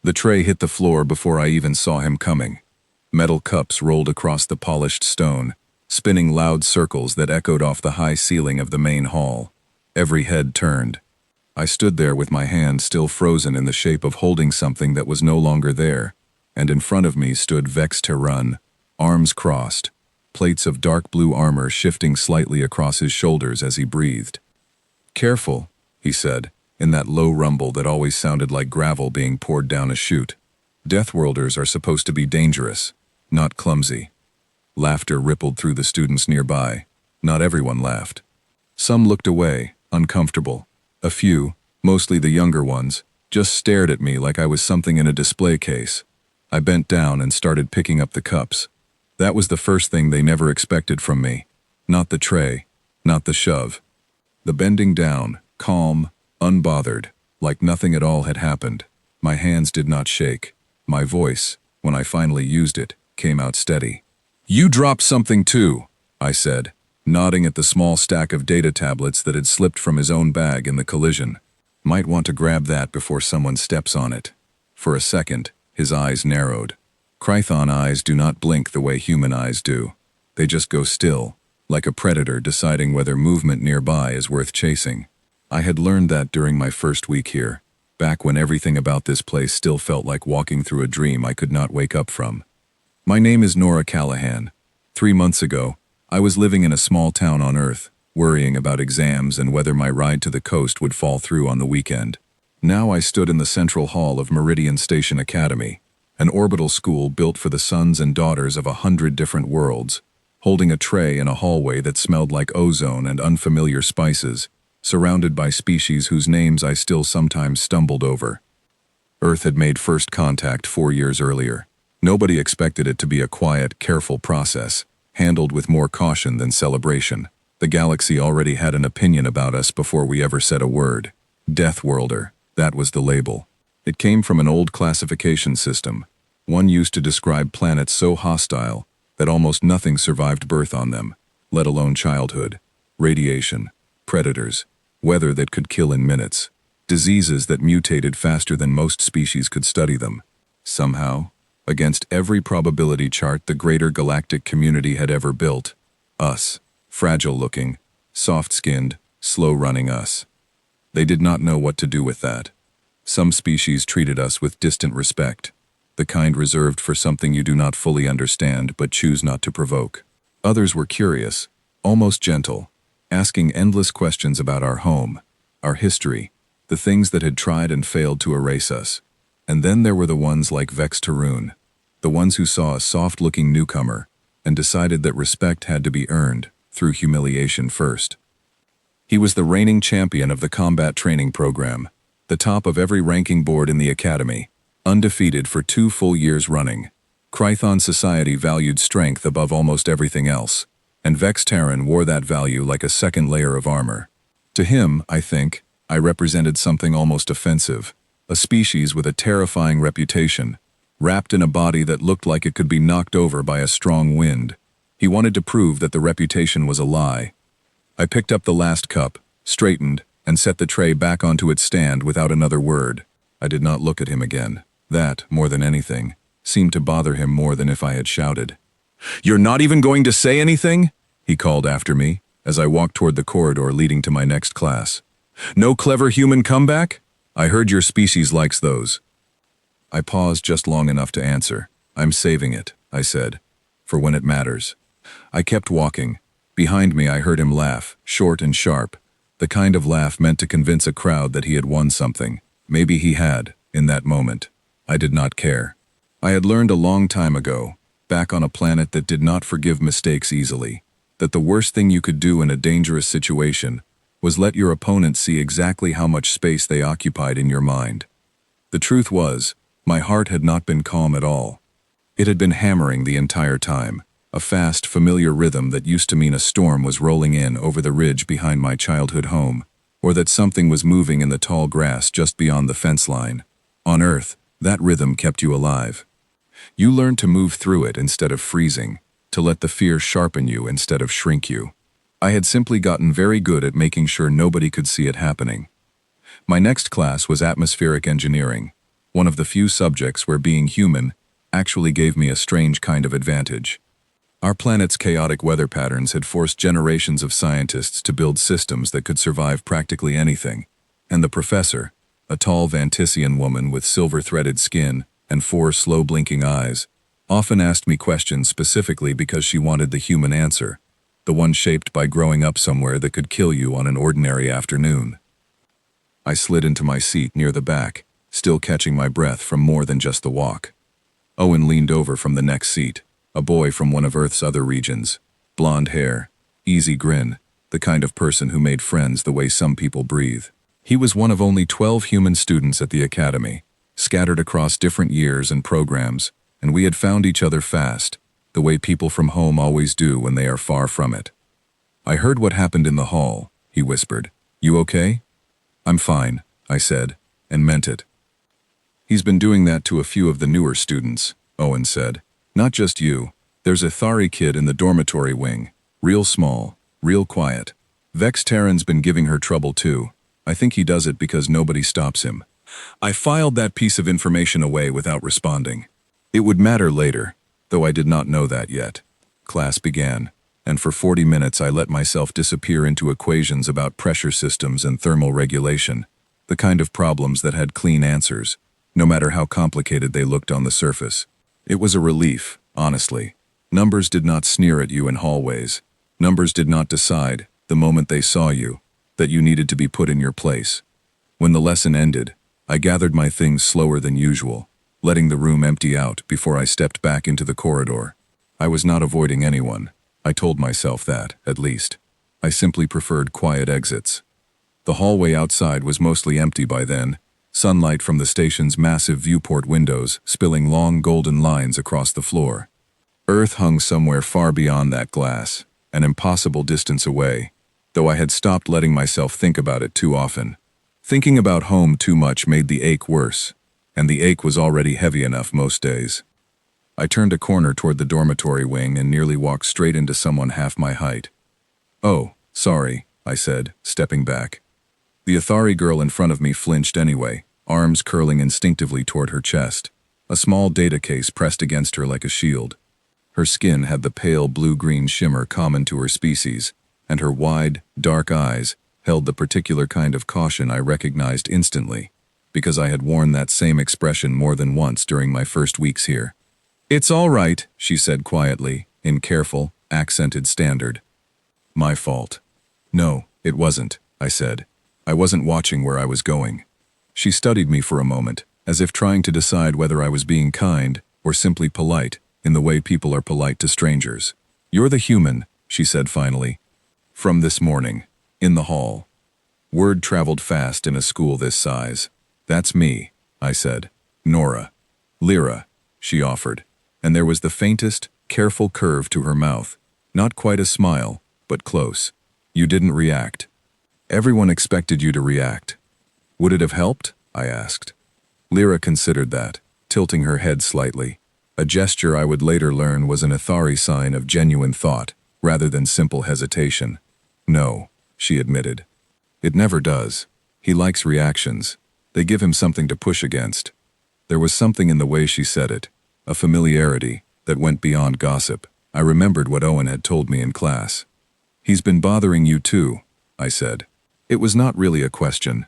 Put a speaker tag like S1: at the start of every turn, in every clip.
S1: The tray hit the floor before I even saw him coming. Metal cups rolled across the polished stone, spinning loud circles that echoed off the high ceiling of the main hall. Every head turned. I stood there with my hand still frozen in the shape of holding something that was no longer there, and in front of me stood Vex Terran, arms crossed, plates of dark blue armor shifting slightly across his shoulders as he breathed. "Careful," he said, in that low rumble that always sounded like gravel being poured down a chute. "Deathworlders are supposed to be dangerous, not clumsy." Laughter rippled through the students nearby. Not everyone laughed. Some looked away, uncomfortable. A few, mostly the younger ones, just stared at me like I was something in a display case. I bent down and started picking up the cups. That was the first thing they never expected from me. Not the tray, not the shove. The bending down, calm, unbothered, like nothing at all had happened. My hands did not shake. My voice, when I finally used it, came out steady. "You dropped something too," I said, nodding at the small stack of data tablets that had slipped from his own bag in the collision. "Might want to grab that before someone steps on it." For a second, his eyes narrowed. Chrython eyes do not blink the way human eyes do. They just go still, like a predator deciding whether movement nearby is worth chasing. I had learned that during my first week here, back when everything about this place still felt like walking through a dream I could not wake up from. My name is Nora Callahan. 3 months ago, I was living in a small town on Earth, worrying about exams and whether my ride to the coast would fall through on the weekend. Now I stood in the central hall of Meridian Station Academy, an orbital school built for the sons and daughters of 100 different worlds, holding a tray in a hallway that smelled like ozone and unfamiliar spices, surrounded by species whose names I still sometimes stumbled over. Earth had made first contact 4 years earlier. Nobody expected it to be a quiet, careful process, handled with more caution than celebration. The galaxy already had an opinion about us before we ever said a word. Deathworlder, that was the label. It came from an old classification system, one used to describe planets so hostile that almost nothing survived birth on them, let alone childhood. Radiation, predators, weather that could kill in minutes, diseases that mutated faster than most species could study them. Somehow, against every probability chart the greater galactic community had ever built, us, fragile-looking, soft-skinned, slow-running us. They did not know what to do with that. Some species treated us with distant respect, the kind reserved for something you do not fully understand but choose not to provoke. Others were curious, almost gentle, asking endless questions about our home, our history, the things that had tried and failed to erase us. And then there were the ones like Vex Terran, the ones who saw a soft-looking newcomer and decided that respect had to be earned through humiliation first. He was the reigning champion of the combat training program, the top of every ranking board in the academy, undefeated for 2 full years running. Chrython society valued strength above almost everything else, and Vex Terran wore that value like a second layer of armor. To him, I think, I represented something almost offensive, a species with a terrifying reputation, wrapped in a body that looked like it could be knocked over by a strong wind. He wanted to prove that the reputation was a lie. I picked up the last cup, straightened, and set the tray back onto its stand without another word. I did not look at him again. That, more than anything, seemed to bother him more than if I had shouted. "You're not even going to say anything?" he called after me, as I walked toward the corridor leading to my next class. "No clever human comeback? I heard your species likes those." I paused just long enough to answer. "I'm saving it," I said, "for when it matters." I kept walking. Behind me I heard him laugh, short and sharp, the kind of laugh meant to convince a crowd that he had won something. Maybe he had, in that moment. I did not care. I had learned a long time ago, back on a planet that did not forgive mistakes easily, that the worst thing you could do in a dangerous situation was let your opponent see exactly how much space they occupied in your mind. The truth was, my heart had not been calm at all. It had been hammering the entire time, a fast, familiar rhythm that used to mean a storm was rolling in over the ridge behind my childhood home, or that something was moving in the tall grass just beyond the fence line. On Earth, that rhythm kept you alive. You learned to move through it instead of freezing, to let the fear sharpen you instead of shrink you. I had simply gotten very good at making sure nobody could see it happening. My next class was atmospheric engineering. One of the few subjects where being human actually gave me a strange kind of advantage. Our planet's chaotic weather patterns had forced generations of scientists to build systems that could survive practically anything, and the professor, a tall Vantisian woman with silver-threaded skin and 4 slow-blinking eyes, often asked me questions specifically because she wanted the human answer, the one shaped by growing up somewhere that could kill you on an ordinary afternoon. I slid into my seat near the back, still catching my breath from more than just the walk. Owen leaned over from the next seat, a boy from one of Earth's other regions. Blonde hair, easy grin, the kind of person who made friends the way some people breathe. He was one of only 12 human students at the academy, scattered across different years and programs, and we had found each other fast, the way people from home always do when they are far from it. "I heard what happened in the hall," he whispered. "You okay?" "I'm fine," I said, and meant it. "He's been doing that to a few of the newer students," Owen said. "Not just you. There's a Thari kid in the dormitory wing. Real small, real quiet. Vex Terran's been giving her trouble too. I think he does it because nobody stops him." I filed that piece of information away without responding. It would matter later, though I did not know that yet. Class began, and for 40 minutes I let myself disappear into equations about pressure systems and thermal regulation, the kind of problems that had clean answers, no matter how complicated they looked on the surface. It was a relief, honestly. Numbers did not sneer at you in hallways. Numbers did not decide, the moment they saw you, that you needed to be put in your place. When the lesson ended, I gathered my things slower than usual, letting the room empty out before I stepped back into the corridor. I was not avoiding anyone. I told myself that, at least. I simply preferred quiet exits. The hallway outside was mostly empty by then, sunlight from the station's massive viewport windows spilling long golden lines across the floor. Earth hung somewhere far beyond that glass, an impossible distance away, though I had stopped letting myself think about it too often. Thinking about home too much made the ache worse, and the ache was already heavy enough most days. I turned a corner toward the dormitory wing and nearly walked straight into someone half my height. "Oh, sorry," I said, stepping back. The Athari girl in front of me flinched anyway, arms curling instinctively toward her chest, a small data case pressed against her like a shield. Her skin had the pale blue-green shimmer common to her species, and her wide, dark eyes held the particular kind of caution I recognized instantly, because I had worn that same expression more than once during my first weeks here. "It's all right," she said quietly, in careful, accented standard. "My fault." "No, it wasn't," I said. "I wasn't watching where I was going." She studied me for a moment, as if trying to decide whether I was being kind or simply polite, in the way people are polite to strangers. "You're the human," she said finally. "From this morning. In the hall." Word traveled fast in a school this size. "That's me," I said. "Nora." "Lyra," she offered, and there was the faintest, careful curve to her mouth. Not quite a smile, but close. "You didn't react." "Everyone expected you to react." "Would it have helped?" I asked. Lyra considered that, tilting her head slightly, a gesture I would later learn was an Athari sign of genuine thought, rather than simple hesitation. "No," she admitted. "It never does. He likes reactions. They give him something to push against." There was something in the way she said it, a familiarity that went beyond gossip. I remembered what Owen had told me in class. "He's been bothering you too," I said. It was not really a question.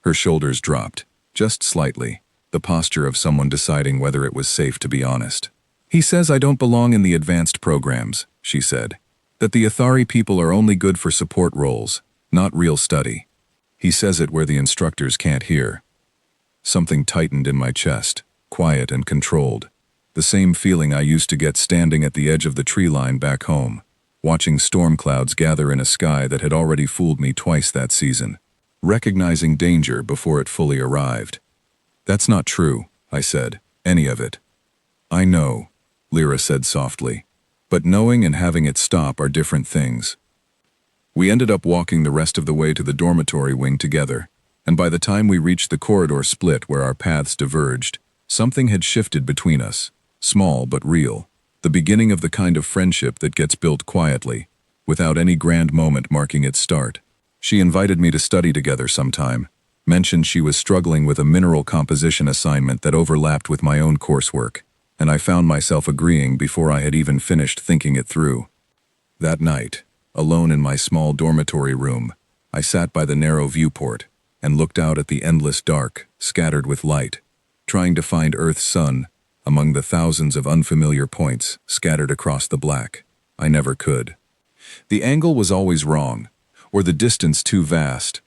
S1: Her shoulders dropped, just slightly, the posture of someone deciding whether it was safe to be honest. "He says I don't belong in the advanced programs," she said. "That the Athari people are only good for support roles, not real study. He says it where the instructors can't hear." Something tightened in my chest, quiet and controlled. The same feeling I used to get standing at the edge of the tree line back home, watching storm clouds gather in a sky that had already fooled me twice that season, recognizing danger before it fully arrived. "That's not true," I said, "any of it." "I know," Lyra said softly, "but knowing and having it stop are different things." We ended up walking the rest of the way to the dormitory wing together, and by the time we reached the corridor split where our paths diverged, something had shifted between us, small but real, the beginning of the kind of friendship that gets built quietly, without any grand moment marking its start. She invited me to study together sometime. mentioned she was struggling with a mineral composition assignment that overlapped with my own coursework, and I found myself agreeing before I had even finished thinking it through. That night, alone in my small dormitory room, I sat by the narrow viewport and looked out at the endless dark, scattered with light, trying to find Earth's sun among the thousands of unfamiliar points scattered across the black. I never could. The angle was always wrong, or the distance too vast,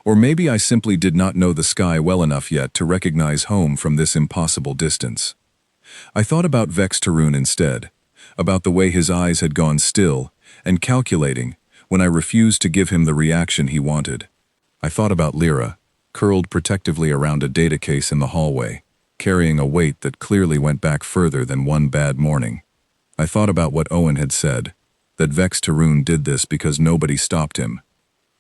S1: or maybe I simply did not know the sky well enough yet to recognize home from this impossible distance. I thought about Vex Tarun instead, about the way his eyes had gone still and calculating when I refused to give him the reaction he wanted. I thought about Lyra, curled protectively around a data case in the hallway, carrying a weight that clearly went back further than one bad morning. I thought about what Owen had said, that Vex Tarun did this because nobody stopped him.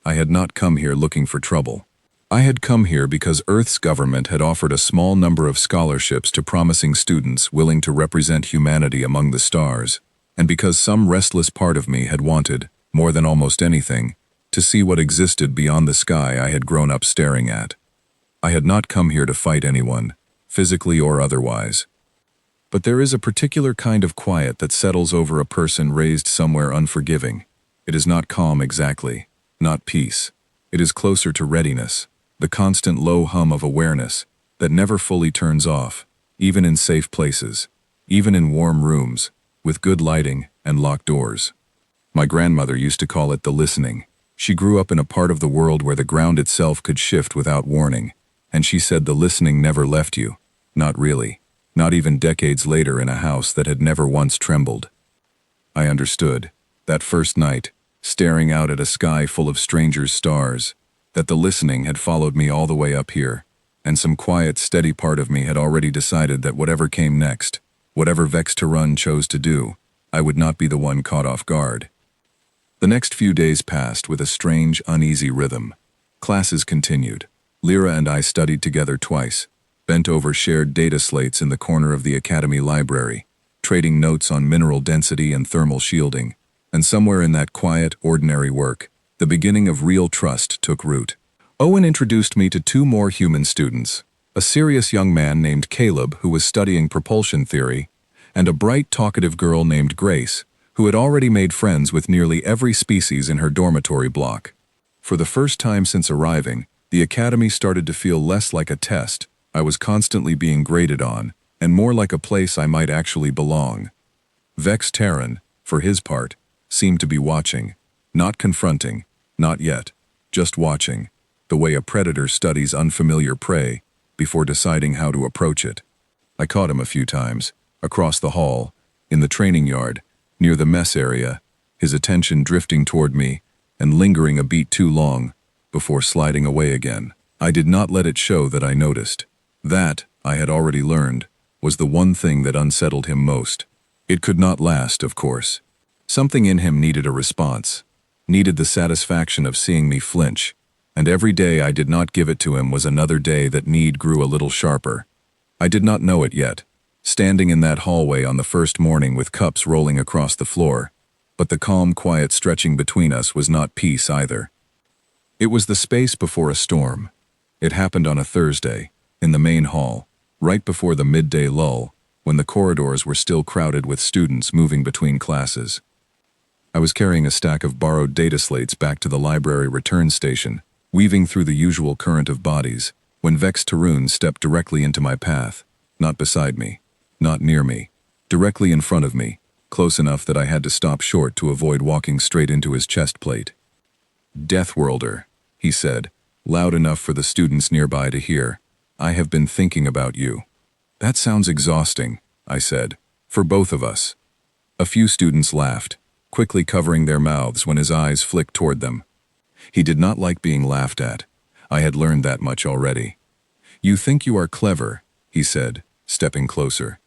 S1: I had not come here looking for trouble. I had come here because Earth's government had offered a small number of scholarships to promising students willing to represent humanity among the stars, and because some restless part of me had wanted, more than almost anything, to see what existed beyond the sky I had grown up staring at. I had not come here to fight anyone, physically or otherwise. But there is a particular kind of quiet that settles over a person raised somewhere unforgiving. It is not calm exactly, not peace. It is closer to readiness, the constant low hum of awareness that never fully turns off, even in safe places, even in warm rooms, with good lighting and locked doors. My grandmother used to call it the listening. She grew up in a part of the world where the ground itself could shift without warning, and she said the listening never left you. Not really. Not even decades later in a house that had never once trembled. I understood, that first night, staring out at a sky full of strangers' stars, that the listening had followed me all the way up here, and some quiet, steady part of me had already decided that whatever came next, whatever Vex Tarun chose to do, I would not be the one caught off guard. The next few days passed with a strange, uneasy rhythm. Classes continued. Lyra and I studied together twice, bent over shared data slates in the corner of the academy library, trading notes on mineral density and thermal shielding, and somewhere in that quiet, ordinary work, the beginning of real trust took root. Owen introduced me to two more human students, a serious young man named Caleb who was studying propulsion theory, and a bright, talkative girl named Grace, who had already made friends with nearly every species in her dormitory block. For the first time since arriving, the academy started to feel less like a test I was constantly being graded on, and more like a place I might actually belong. Vex Tarun, for his part, seemed to be watching, not confronting, not yet, just watching, the way a predator studies unfamiliar prey before deciding how to approach it. I caught him a few times, across the hall, in the training yard, near the mess area, his attention drifting toward me and lingering a beat too long before sliding away again. I did not let it show that I noticed. That, I had already learned, was the one thing that unsettled him most. It could not last, of course. Something in him needed a response, needed the satisfaction of seeing me flinch, and every day I did not give it to him was another day that need grew a little sharper. I did not know it yet, standing in that hallway on the first morning with cups rolling across the floor, but the calm quiet stretching between us was not peace either. It was the space before a storm. It happened on a Thursday, in the main hall, right before the midday lull, when the corridors were still crowded with students moving between classes. I was carrying a stack of borrowed data slates back to the library return station, weaving through the usual current of bodies, when Vex Tarun stepped directly into my path, not beside me, not near me, directly in front of me, close enough that I had to stop short to avoid walking straight into his chest plate. "Deathworlder," he said, loud enough for the students nearby to hear. "I have been thinking about you." "That sounds exhausting," I said, "for both of us." A few students laughed, quickly covering their mouths when his eyes flicked toward them. He did not like being laughed at. I had learned that much already. "You think you are clever," he said, stepping closer.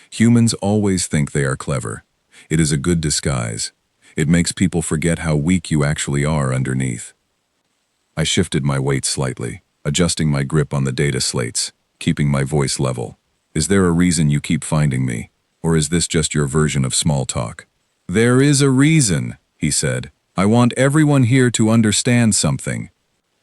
S1: "Humans always think they are clever. It is a good disguise. It makes people forget how weak you actually are underneath." I shifted my weight slightly, adjusting my grip on the data slates, keeping my voice level. "Is there a reason you keep finding me, or is this just your version of small talk?" "There is a reason," he said. "I want everyone here to understand something."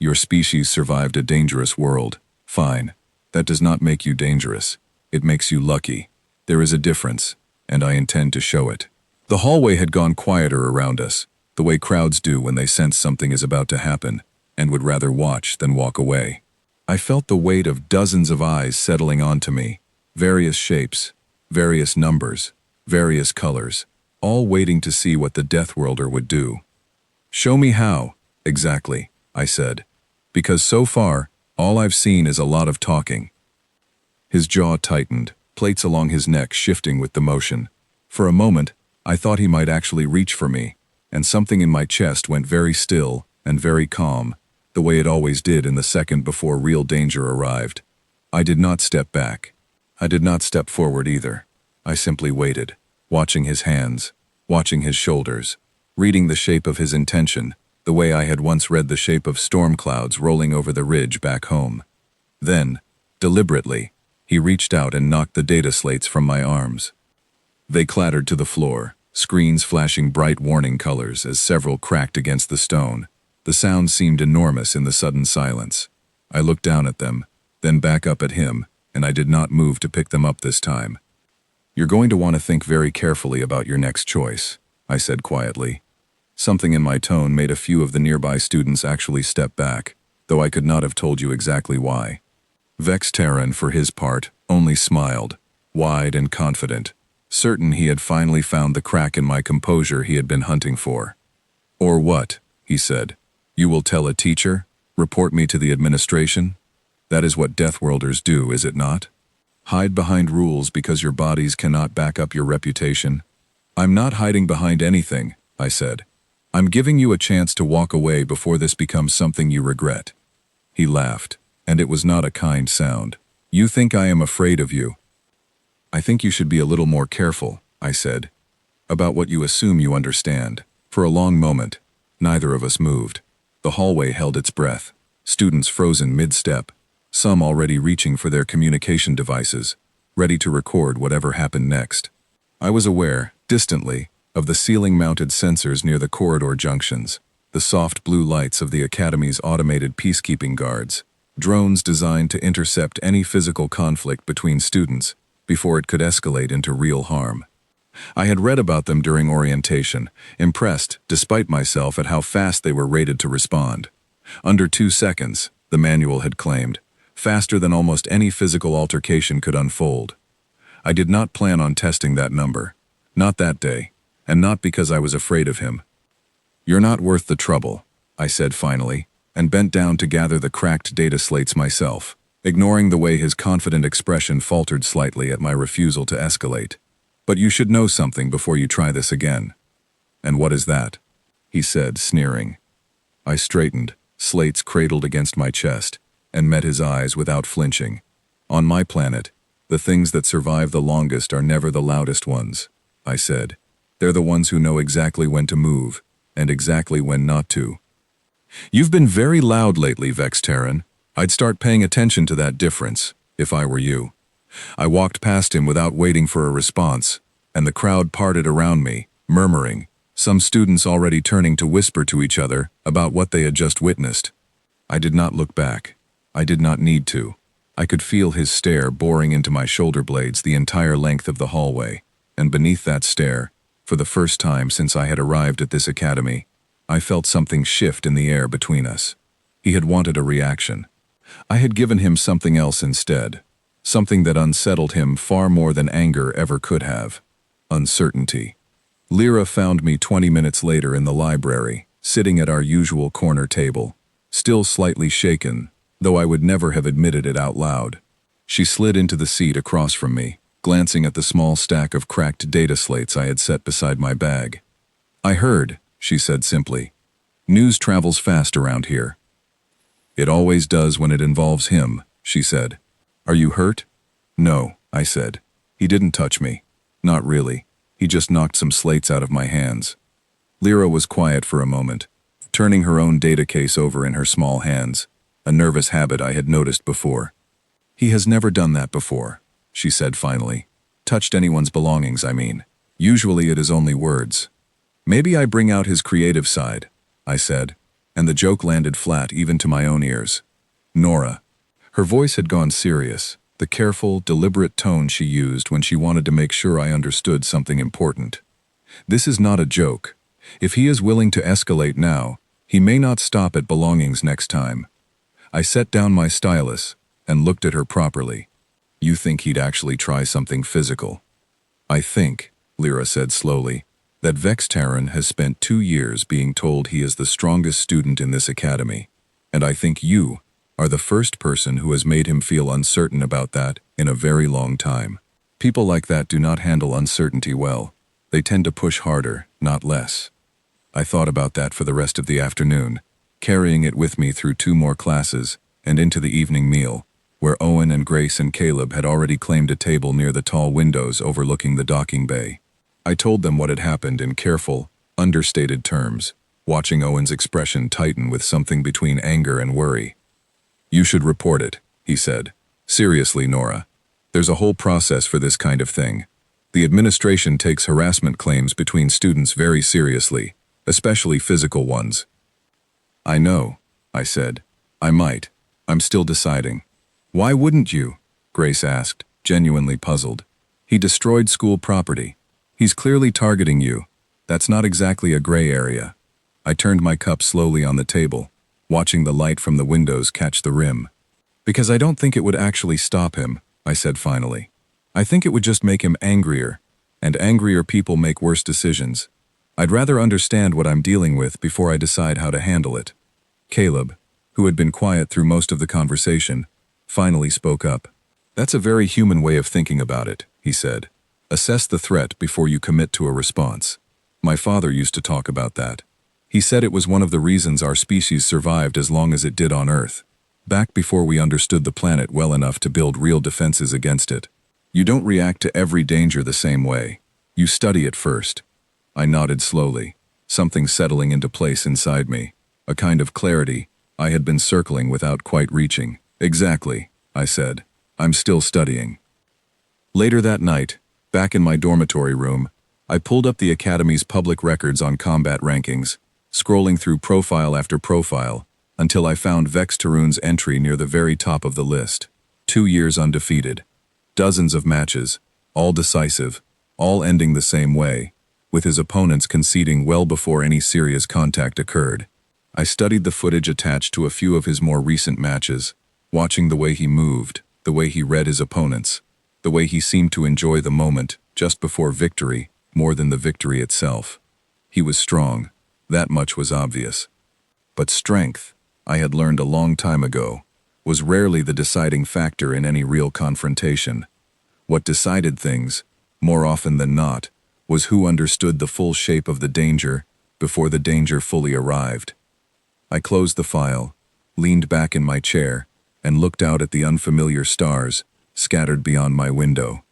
S1: Your species survived a dangerous world. Fine. That does not make you dangerous. It makes you lucky. There is a difference, and I intend to show it. The hallway had gone quieter around us, the way crowds do when they sense something is about to happen, and would rather watch than walk away. I felt the weight of dozens of eyes settling onto me, various shapes, various numbers, various colors, all waiting to see what the Deathworlder would do. Show me how, exactly, I said, because so far, all I've seen is a lot of talking. His jaw tightened, plates along his neck shifting with the motion. For a moment, I thought he might actually reach for me, and something in my chest went very still and very calm, the way it always did in the second before real danger arrived. I did not step back. I did not step forward either. I simply waited, watching his hands, watching his shoulders, reading the shape of his intention, the way I had once read the shape of storm clouds rolling over the ridge back home. Then, deliberately, he reached out and knocked the data slates from my arms. They clattered to the floor, screens flashing bright warning colors as several cracked against the stone. The sound seemed enormous in the sudden silence. I looked down at them, then back up at him, and I did not move to pick them up this time. You're going to want to think very carefully about your next choice, I said quietly. Something in my tone made a few of the nearby students actually step back, though I could not have told you exactly why. Vextaran, for his part, only smiled, wide and confident, certain he had finally found the crack in my composure he had been hunting for. Or what, he said. You will tell a teacher? Report me to the administration? That is what Deathworlders do, is it not? Hide behind rules because your bodies cannot back up your reputation? I'm not hiding behind anything, I said. I'm giving you a chance to walk away before this becomes something you regret. He laughed, and it was not a kind sound. You think I am afraid of you? I think you should be a little more careful, I said, about what you assume you understand. For a long moment, neither of us moved. The hallway held its breath, students frozen mid-step, some already reaching for their communication devices, ready to record whatever happened next. I was aware, distantly, of the ceiling-mounted sensors near the corridor junctions, the soft blue lights of the Academy's automated peacekeeping guards, drones designed to intercept any physical conflict between students before it could escalate into real harm. I had read about them during orientation, impressed, despite myself, at how fast they were rated to respond. Under 2 seconds, the manual had claimed, faster than almost any physical altercation could unfold. I did not plan on testing that number, not that day, and not because I was afraid of him. You're not worth the trouble, I said finally, and bent down to gather the cracked data slates myself, ignoring the way his confident expression faltered slightly at my refusal to escalate. But you should know something before you try this again. And what is that? He said, sneering. I straightened, slates cradled against my chest, and met his eyes without flinching. On my planet, the things that survive the longest are never the loudest ones, I said. They're the ones who know exactly when to move, and exactly when not to. You've been very loud lately, Vextaran. I'd start paying attention to that difference, if I were you. I walked past him without waiting for a response, and the crowd parted around me, murmuring, some students already turning to whisper to each other about what they had just witnessed. I did not look back. I did not need to. I could feel his stare boring into my shoulder blades the entire length of the hallway, and beneath that stare, for the first time since I had arrived at this academy, I felt something shift in the air between us. He had wanted a reaction. I had given him something else instead. Something that unsettled him far more than anger ever could have. Uncertainty. Lyra found me 20 minutes later in the library, sitting at our usual corner table, still slightly shaken, though I would never have admitted it out loud. She slid into the seat across from me, glancing at the small stack of cracked data slates I had set beside my bag. I heard, she said simply. News travels fast around here. It always does when it involves him, she said. Are you hurt? No, I said. He didn't touch me. Not really. He just knocked some slates out of my hands. Lyra was quiet for a moment, turning her own data case over in her small hands, a nervous habit I had noticed before. He has never done that before, she said finally. Touched anyone's belongings, I mean. Usually it is only words. Maybe I bring out his creative side, I said, and the joke landed flat even to my own ears. Nora. Her voice had gone serious, the careful, deliberate tone she used when she wanted to make sure I understood something important. This is not a joke. If he is willing to escalate now, he may not stop at belongings next time. I set down my stylus and looked at her properly. You think he'd actually try something physical? I think, Lyra said slowly, that Vextaran has spent 2 years being told he is the strongest student in this academy, and I think you are the first person who has made him feel uncertain about that in a very long time. People like that do not handle uncertainty well. They tend to push harder, not less. I thought about that for the rest of the afternoon, carrying it with me through 2 more classes and into the evening meal, where Owen and Grace and Caleb had already claimed a table near the tall windows overlooking the docking bay. I told them what had happened in careful, understated terms, watching Owen's expression tighten with something between anger and worry. You should report it, he said. Seriously, Nora. There's a whole process for this kind of thing. The administration takes harassment claims between students very seriously, especially physical ones. I know, I said. I might. I'm still deciding. Why wouldn't you? Grace asked, genuinely puzzled. He destroyed school property. He's clearly targeting you. That's not exactly a gray area. I turned my cup slowly on the table, watching the light from the windows catch the rim. Because I don't think it would actually stop him, I said finally. I think it would just make him angrier, and angrier people make worse decisions. I'd rather understand what I'm dealing with before I decide how to handle it. Caleb, who had been quiet through most of the conversation, finally spoke up. That's a very human way of thinking about it, he said. Assess the threat before you commit to a response. My father used to talk about that. He said it was one of the reasons our species survived as long as it did on Earth, back before we understood the planet well enough to build real defenses against it. You don't react to every danger the same way. You study it first. I nodded slowly, something settling into place inside me, a kind of clarity I had been circling without quite reaching. Exactly, I said. I'm still studying. Later that night, back in my dormitory room, I pulled up the Academy's public records on combat rankings, scrolling through profile after profile, until I found Vex Tarun's entry near the very top of the list. 2 years undefeated. Dozens of matches, all decisive, all ending the same way, with his opponents conceding well before any serious contact occurred. I studied the footage attached to a few of his more recent matches, watching the way he moved, the way he read his opponents, the way he seemed to enjoy the moment just before victory more than the victory itself. He was strong, that much was obvious. But strength, I had learned a long time ago, was rarely the deciding factor in any real confrontation. What decided things, more often than not, was who understood the full shape of the danger before the danger fully arrived. I closed the file, leaned back in my chair, and looked out at the unfamiliar stars scattered beyond my window.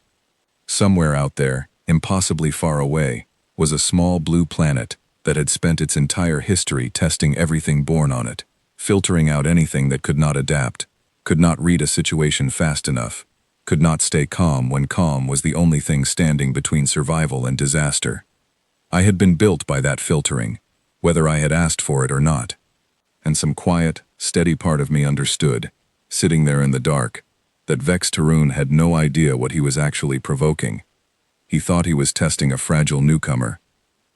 S1: Somewhere out there, impossibly far away, was a small blue planet that had spent its entire history testing everything born on it, filtering out anything that could not adapt, could not read a situation fast enough, could not stay calm when calm was the only thing standing between survival and disaster. I had been built by that filtering, whether I had asked for it or not. And some quiet, steady part of me understood, sitting there in the dark, that Vex Tarun had no idea what he was actually provoking. He thought he was testing a fragile newcomer.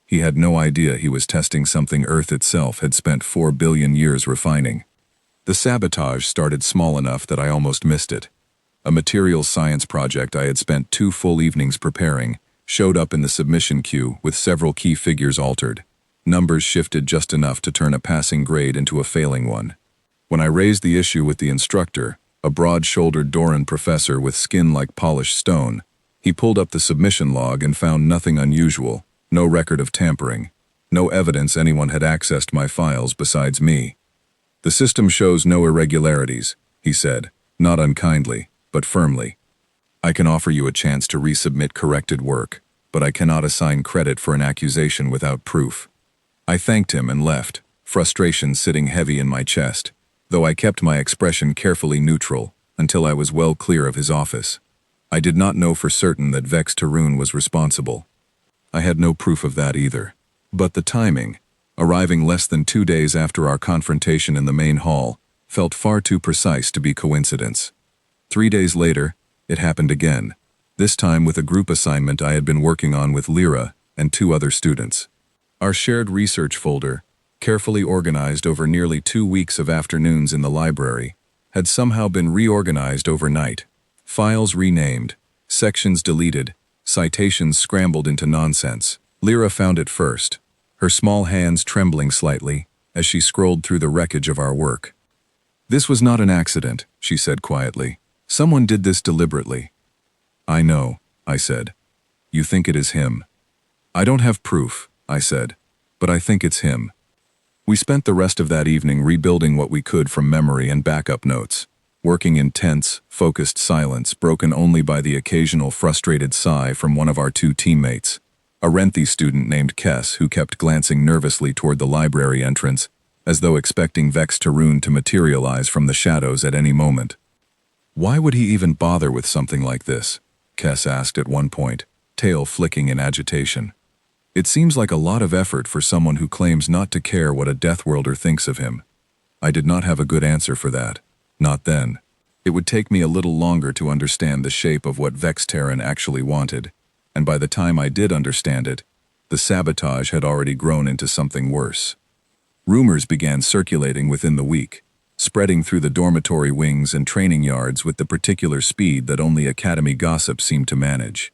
S1: He had no idea he was testing something Earth itself had spent 4 billion years refining. The sabotage started small enough that I almost missed it. A materials science project I had spent 2 full evenings preparing showed up in the submission queue with several key figures altered. Numbers shifted just enough to turn a passing grade into a failing one. When I raised the issue with the instructor, a broad-shouldered Doran professor with skin like polished stone, he pulled up the submission log and found nothing unusual, no record of tampering, no evidence anyone had accessed my files besides me. The system shows no irregularities, he said, not unkindly, but firmly. I can offer you a chance to resubmit corrected work, but I cannot assign credit for an accusation without proof. I thanked him and left, frustration sitting heavy in my chest, though I kept my expression carefully neutral until I was well clear of his office. I did not know for certain that Vex Tarun was responsible. I had no proof of that either. But the timing, Arriving less than 2 days after our confrontation in the main hall felt far too precise to be coincidence. 3 days later, it happened again, this time with a group assignment I had been working on with Lyra and 2 other students. Our shared research folder, carefully organized over nearly 2 weeks of afternoons in the library, had somehow been reorganized overnight. Files renamed, sections deleted, citations scrambled into nonsense. Lyra found it first, her small hands trembling slightly as she scrolled through the wreckage of our work. "This was not an accident," she said quietly. "Someone did this deliberately." "I know," I said. "You think it is him." "I don't have proof," I said, "but I think it's him." We spent the rest of that evening rebuilding what we could from memory and backup notes, working in tense, focused silence broken only by the occasional frustrated sigh from one of our 2 teammates, a Renthi student named Kess who kept glancing nervously toward the library entrance, as though expecting Vex Tarun to materialize from the shadows at any moment. "Why would he even bother with something like this?" Kess asked at one point, tail flicking in agitation. "It seems like a lot of effort for someone who claims not to care what a Deathworlder thinks of him." I did not have a good answer for that. Not then. It would take me a little longer to understand the shape of what Vex Terran actually wanted, and by the time I did understand it, the sabotage had already grown into something worse. Rumors began circulating within the week, spreading through the dormitory wings and training yards with the particular speed that only Academy gossip seemed to manage.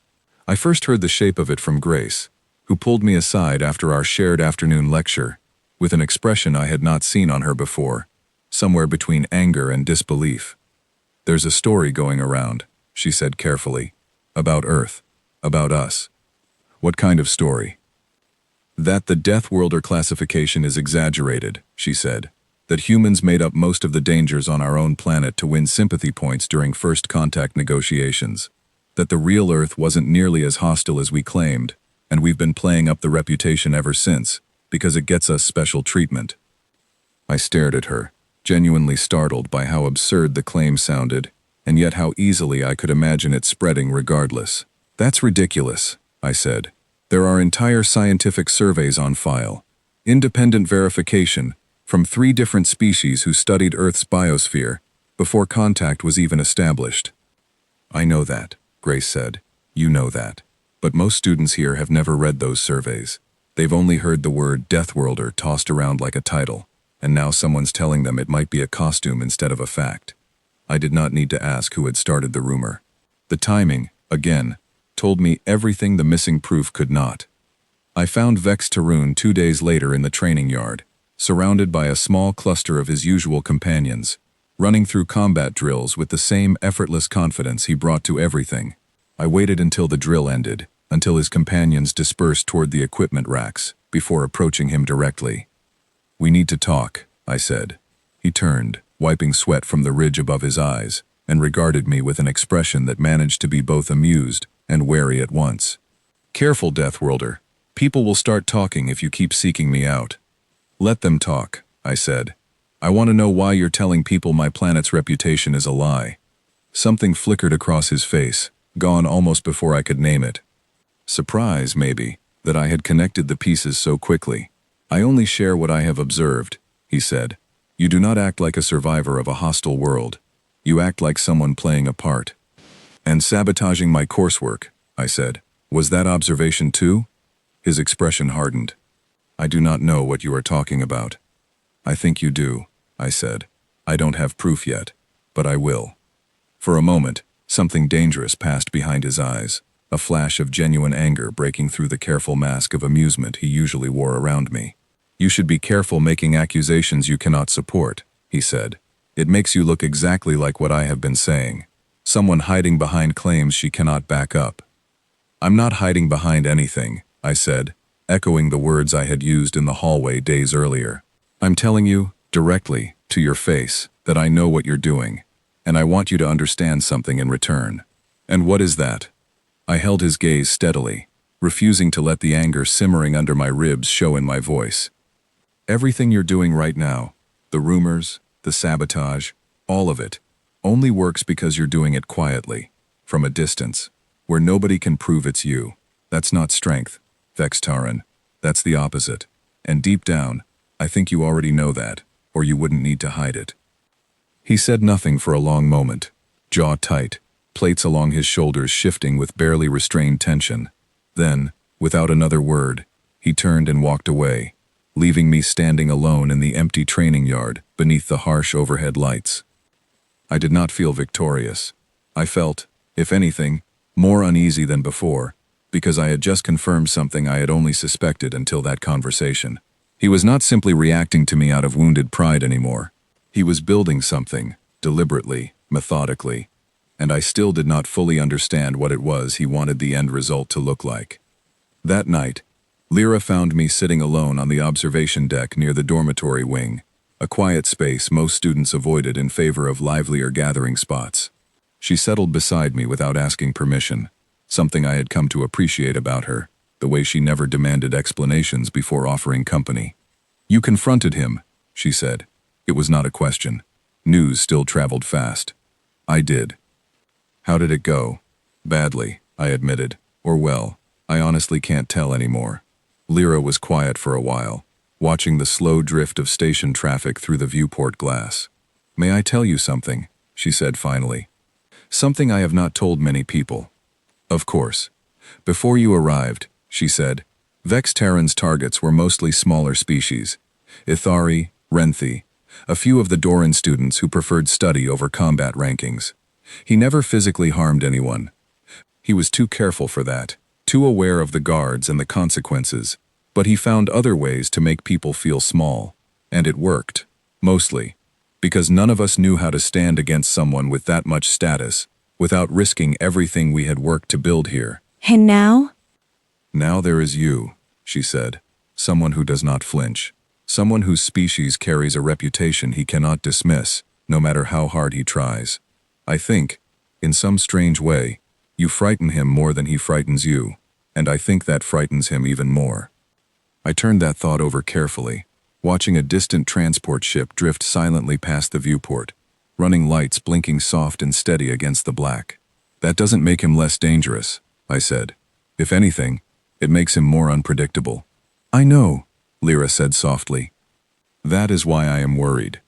S1: I first heard the shape of it from Grace, who pulled me aside after our shared afternoon lecture, with an expression I had not seen on her before, somewhere between anger and disbelief. "There's a story going around," she said carefully, "about Earth, about us." "What kind of story?" "That the Deathworlder classification is exaggerated," she said. "That humans made up most of the dangers on our own planet to win sympathy points during first contact negotiations. That the real Earth wasn't nearly as hostile as we claimed, and we've been playing up the reputation ever since, because it gets us special treatment." I stared at her, genuinely startled by how absurd the claim sounded, and yet how easily I could imagine it spreading regardless. "That's ridiculous," I said. "There are entire scientific surveys on file. Independent verification from 3 different species who studied Earth's biosphere before contact was even established." "I know that," Grace said. "You know that. But most students here have never read those surveys. They've only heard the word Deathworlder tossed around like a title, and now someone's telling them it might be a costume instead of a fact." I did not need to ask who had started the rumor. The timing, again, told me everything the missing proof could not. I found Vex Tarun 2 days later in the training yard, surrounded by a small cluster of his usual companions, running through combat drills with the same effortless confidence he brought to everything. I waited until the drill ended, until his companions dispersed toward the equipment racks, before approaching him directly. "We need to talk," I said. He turned, wiping sweat from the ridge above his eyes, and regarded me with an expression that managed to be both amused and wary at once. "Careful, Deathworlder. People will start talking if you keep seeking me out." "Let them talk," I said. "I want to know why you're telling people my planet's reputation is a lie." Something flickered across his face, gone almost before I could name it. Surprise, maybe, that I had connected the pieces so quickly. "I only share what I have observed," he said. "You do not act like a survivor of a hostile world. You act like someone playing a part." "And sabotaging my coursework," I said. "Was that observation too?" His expression hardened. "I do not know what you are talking about." "I think you do," I said. "I don't have proof yet, but I will." For a moment, something dangerous passed behind his eyes, a flash of genuine anger breaking through the careful mask of amusement he usually wore around me. "You should be careful making accusations you cannot support," he said. "It makes you look exactly like what I have been saying. Someone hiding behind claims she cannot back up." "I'm not hiding behind anything," I said, echoing the words I had used in the hallway days earlier. "I'm telling you, directly, to your face, that I know what you're doing, and I want you to understand something in return." "And what is that?" I held his gaze steadily, refusing to let the anger simmering under my ribs show in my voice. "Everything you're doing right now, the rumors, the sabotage, all of it, only works because you're doing it quietly, from a distance, where nobody can prove it's you. That's not strength, Vex Taran. That's the opposite. And deep down, I think you already know that, or you wouldn't need to hide it." He said nothing for a long moment, jaw tight, plates along his shoulders shifting with barely restrained tension. Then, without another word, he turned and walked away, leaving me standing alone in the empty training yard beneath the harsh overhead lights. I did not feel victorious. I felt, if anything, more uneasy than before, because I had just confirmed something I had only suspected until that conversation. He was not simply reacting to me out of wounded pride anymore. He was building something, deliberately, methodically, and I still did not fully understand what it was he wanted the end result to look like. That night, Lyra found me sitting alone on the observation deck near the dormitory wing, a quiet space most students avoided in favor of livelier gathering spots. She settled beside me without asking permission, something I had come to appreciate about her, the way she never demanded explanations before offering company. "You confronted him," she said. It was not a question. News still traveled fast. "I did." "How did it go?" "Badly," I admitted. "Or well, I honestly can't tell anymore." Lyra was quiet for a while, watching the slow drift of station traffic through the viewport glass. "May I tell you something?" she said finally. "Something I have not told many people." "Of course. Before you arrived," she said, "Vex Terran's targets were mostly smaller species. Ithari, Renthi, a few of the Doran students who preferred study over combat rankings. He never physically harmed anyone. He was too careful for that, too aware of the guards and the consequences, but he found other ways to make people feel small. And it worked, mostly, because none of us knew how to stand against someone with that much status, without risking everything we had worked to build here."
S2: "And now?"
S1: "Now there is you," she said, "someone who does not flinch, someone whose species carries a reputation he cannot dismiss, no matter how hard he tries. I think, in some strange way, you frighten him more than he frightens you, and I think that frightens him even more." I turned that thought over carefully, watching a distant transport ship drift silently past the viewport, running lights blinking soft and steady against the black. "That doesn't make him less dangerous," I said. "If anything, it makes him more unpredictable." "I know," Lyra said softly. "That is why I am worried."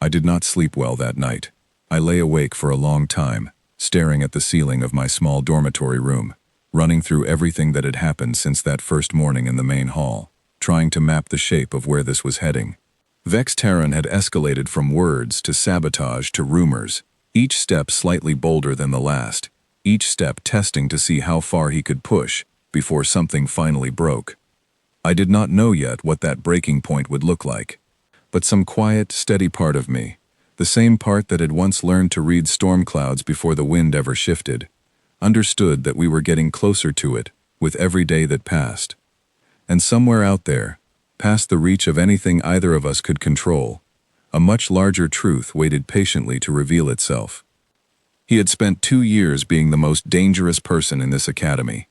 S1: I did not sleep well that night. I lay awake for a long time, staring at the ceiling of my small dormitory room, running through everything that had happened since that first morning in the main hall, trying to map the shape of where this was heading. Vex Terran had escalated from words to sabotage to rumors, each step slightly bolder than the last, each step testing to see how far he could push before something finally broke. I did not know yet what that breaking point would look like, but some quiet, steady part of me, the same part that had once learned to read storm clouds before the wind ever shifted, understood that we were getting closer to it with every day that passed. And somewhere out there, past the reach of anything either of us could control, a much larger truth waited patiently to reveal itself. He had spent 2 years being the most dangerous person in this academy.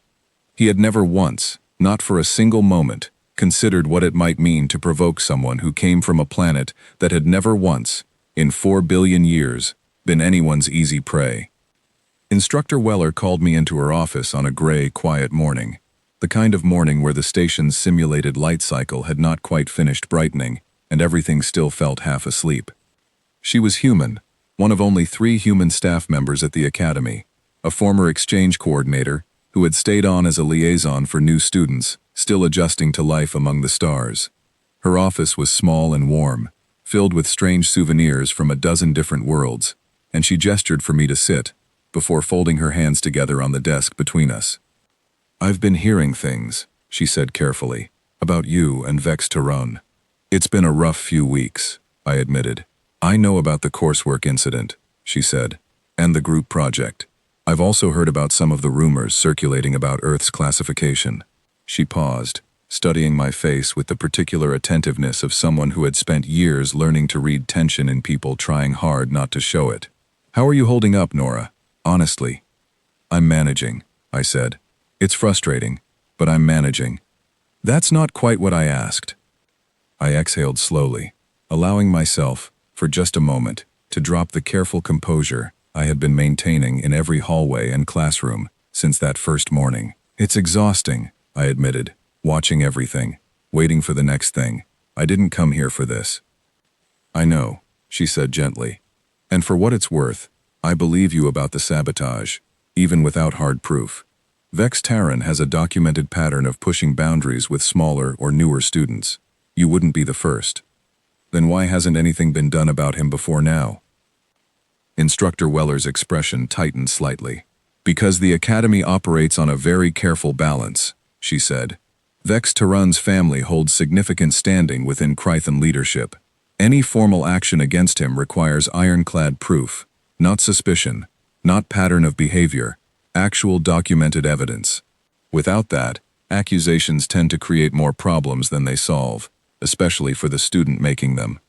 S1: He had never once, not for a single moment, considered what it might mean to provoke someone who came from a planet that had never once, in 4 billion years, been anyone's easy prey. Instructor Weller called me into her office on a gray, quiet morning, the kind of morning where the station's simulated light cycle had not quite finished brightening, and everything still felt half asleep. She was human, one of only 3 human staff members at the academy, a former exchange coordinator who had stayed on as a liaison for new students, still adjusting to life among the stars. Her office was small and warm, filled with strange souvenirs from a dozen different worlds, and she gestured for me to sit, before folding her hands together on the desk between us. "I've been hearing things," she said carefully, "about you and Vex Terran. It's been a rough few weeks," I admitted. "I know about the coursework incident," she said, "and the group project. I've also heard about some of the rumors circulating about Earth's classification." She paused, studying my face with the particular attentiveness of someone who had spent years learning to read tension in people trying hard not to show it. "How are you holding up, Nora? Honestly." "I'm managing," I said. "It's frustrating, but I'm managing." "That's not quite what I asked." I exhaled slowly, allowing myself, for just a moment, to drop the careful composure I had been maintaining in every hallway and classroom since that first morning. "It's exhausting," I admitted, "watching everything. waiting for the next thing. I didn't come here for this. I know, she said gently. And for what it's worth, I believe you about the sabotage, even without hard proof. Vex Terran has a documented pattern of pushing boundaries with smaller or newer students. You wouldn't be the first. Then why hasn't anything been done about him before now? Instructor Weller's expression tightened slightly. Because the Academy operates on a very careful balance, she said. Vex Terran's family holds significant standing within Krythan leadership. Any formal action against him requires ironclad proof, not suspicion, not pattern of behavior, actual documented evidence. Without that, accusations tend to create more problems than they solve, especially for the student making them.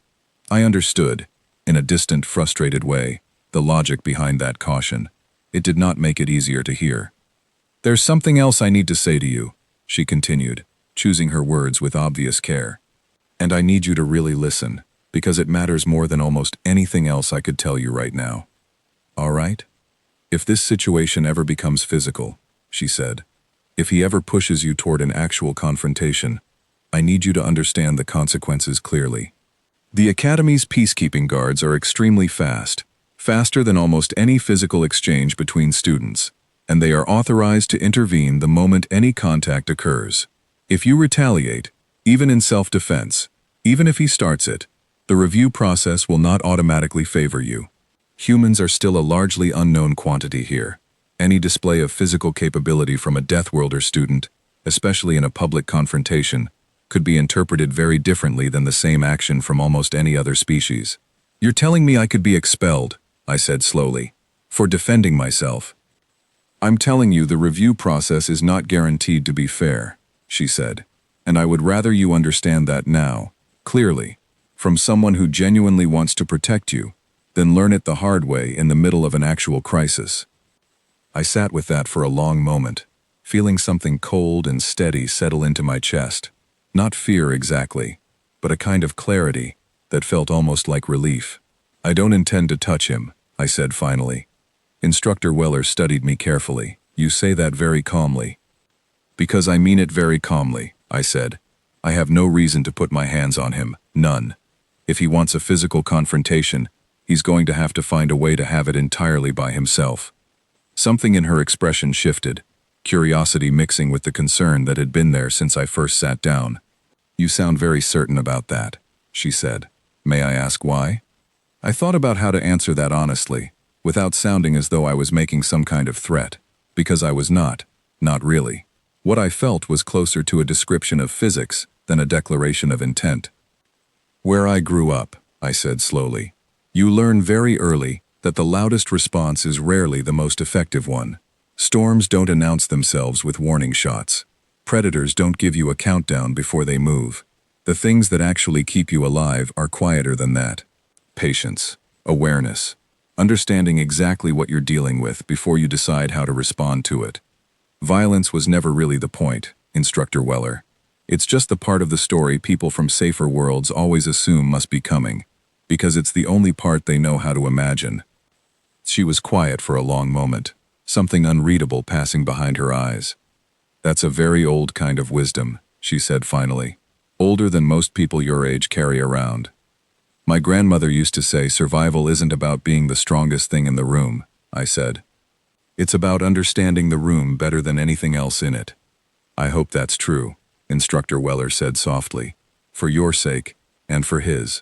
S1: I understood, in a distant, frustrated way, the logic behind that caution. It did not make it easier to hear. There's something else I need to say to you, she continued, choosing her words with obvious care. And I need you to really listen, because it matters more than almost anything else I could tell you right now. All right? If this situation ever becomes physical, she said, if he ever pushes you toward an actual confrontation, I need you to understand the consequences clearly. The Academy's peacekeeping guards are extremely fast, faster than almost any physical exchange between students, and they are authorized to intervene the moment any contact occurs. If you retaliate, even in self-defense, even if he starts it, the review process will not automatically favor you. Humans are still a largely unknown quantity here. Any display of physical capability from a Deathworlder student, especially in a public confrontation, could be interpreted very differently than the same action from almost any other species. You're telling me I could be expelled, I said slowly, for defending myself. I'm telling you the review process is not guaranteed to be fair, she said, and I would rather you understand that now, clearly, from someone who genuinely wants to protect you, than learn it the hard way in the middle of an actual crisis. I sat with that for a long moment, feeling something cold and steady settle into my chest. Not fear exactly, but a kind of clarity that felt almost like relief. I don't intend to touch him, I said finally. Instructor Weller studied me carefully. You say that very calmly. Because I mean it very calmly, I said. I have no reason to put my hands on him, none. If he wants a physical confrontation, he's going to have to find a way to have it entirely by himself. Something in her expression shifted, curiosity mixing with the concern that had been there since I first sat down. You sound very certain about that, she said. May I ask why? I thought about how to answer that honestly, without sounding as though I was making some kind of threat, because I was not really. What I felt was closer to a description of physics than a declaration of intent. Where I grew up, I said slowly, you learn very early that the loudest response is rarely the most effective one. Storms don't announce themselves with warning shots. Predators don't give you a countdown before they move. The things that actually keep you alive are quieter than that. Patience, awareness, understanding exactly what you're dealing with before you decide how to respond to it. Violence was never really the point, Instructor Weller. It's just the part of the story people from safer worlds always assume must be coming, because it's the only part they know how to imagine. She was quiet for a long moment, something unreadable passing behind her eyes. That's a very old kind of wisdom, she said finally. Older than most people your age carry around. My grandmother used to say survival isn't about being the strongest thing in the room, I said. It's about understanding the room better than anything else in it. I hope that's true, Instructor Weller said softly. For your sake, and for his.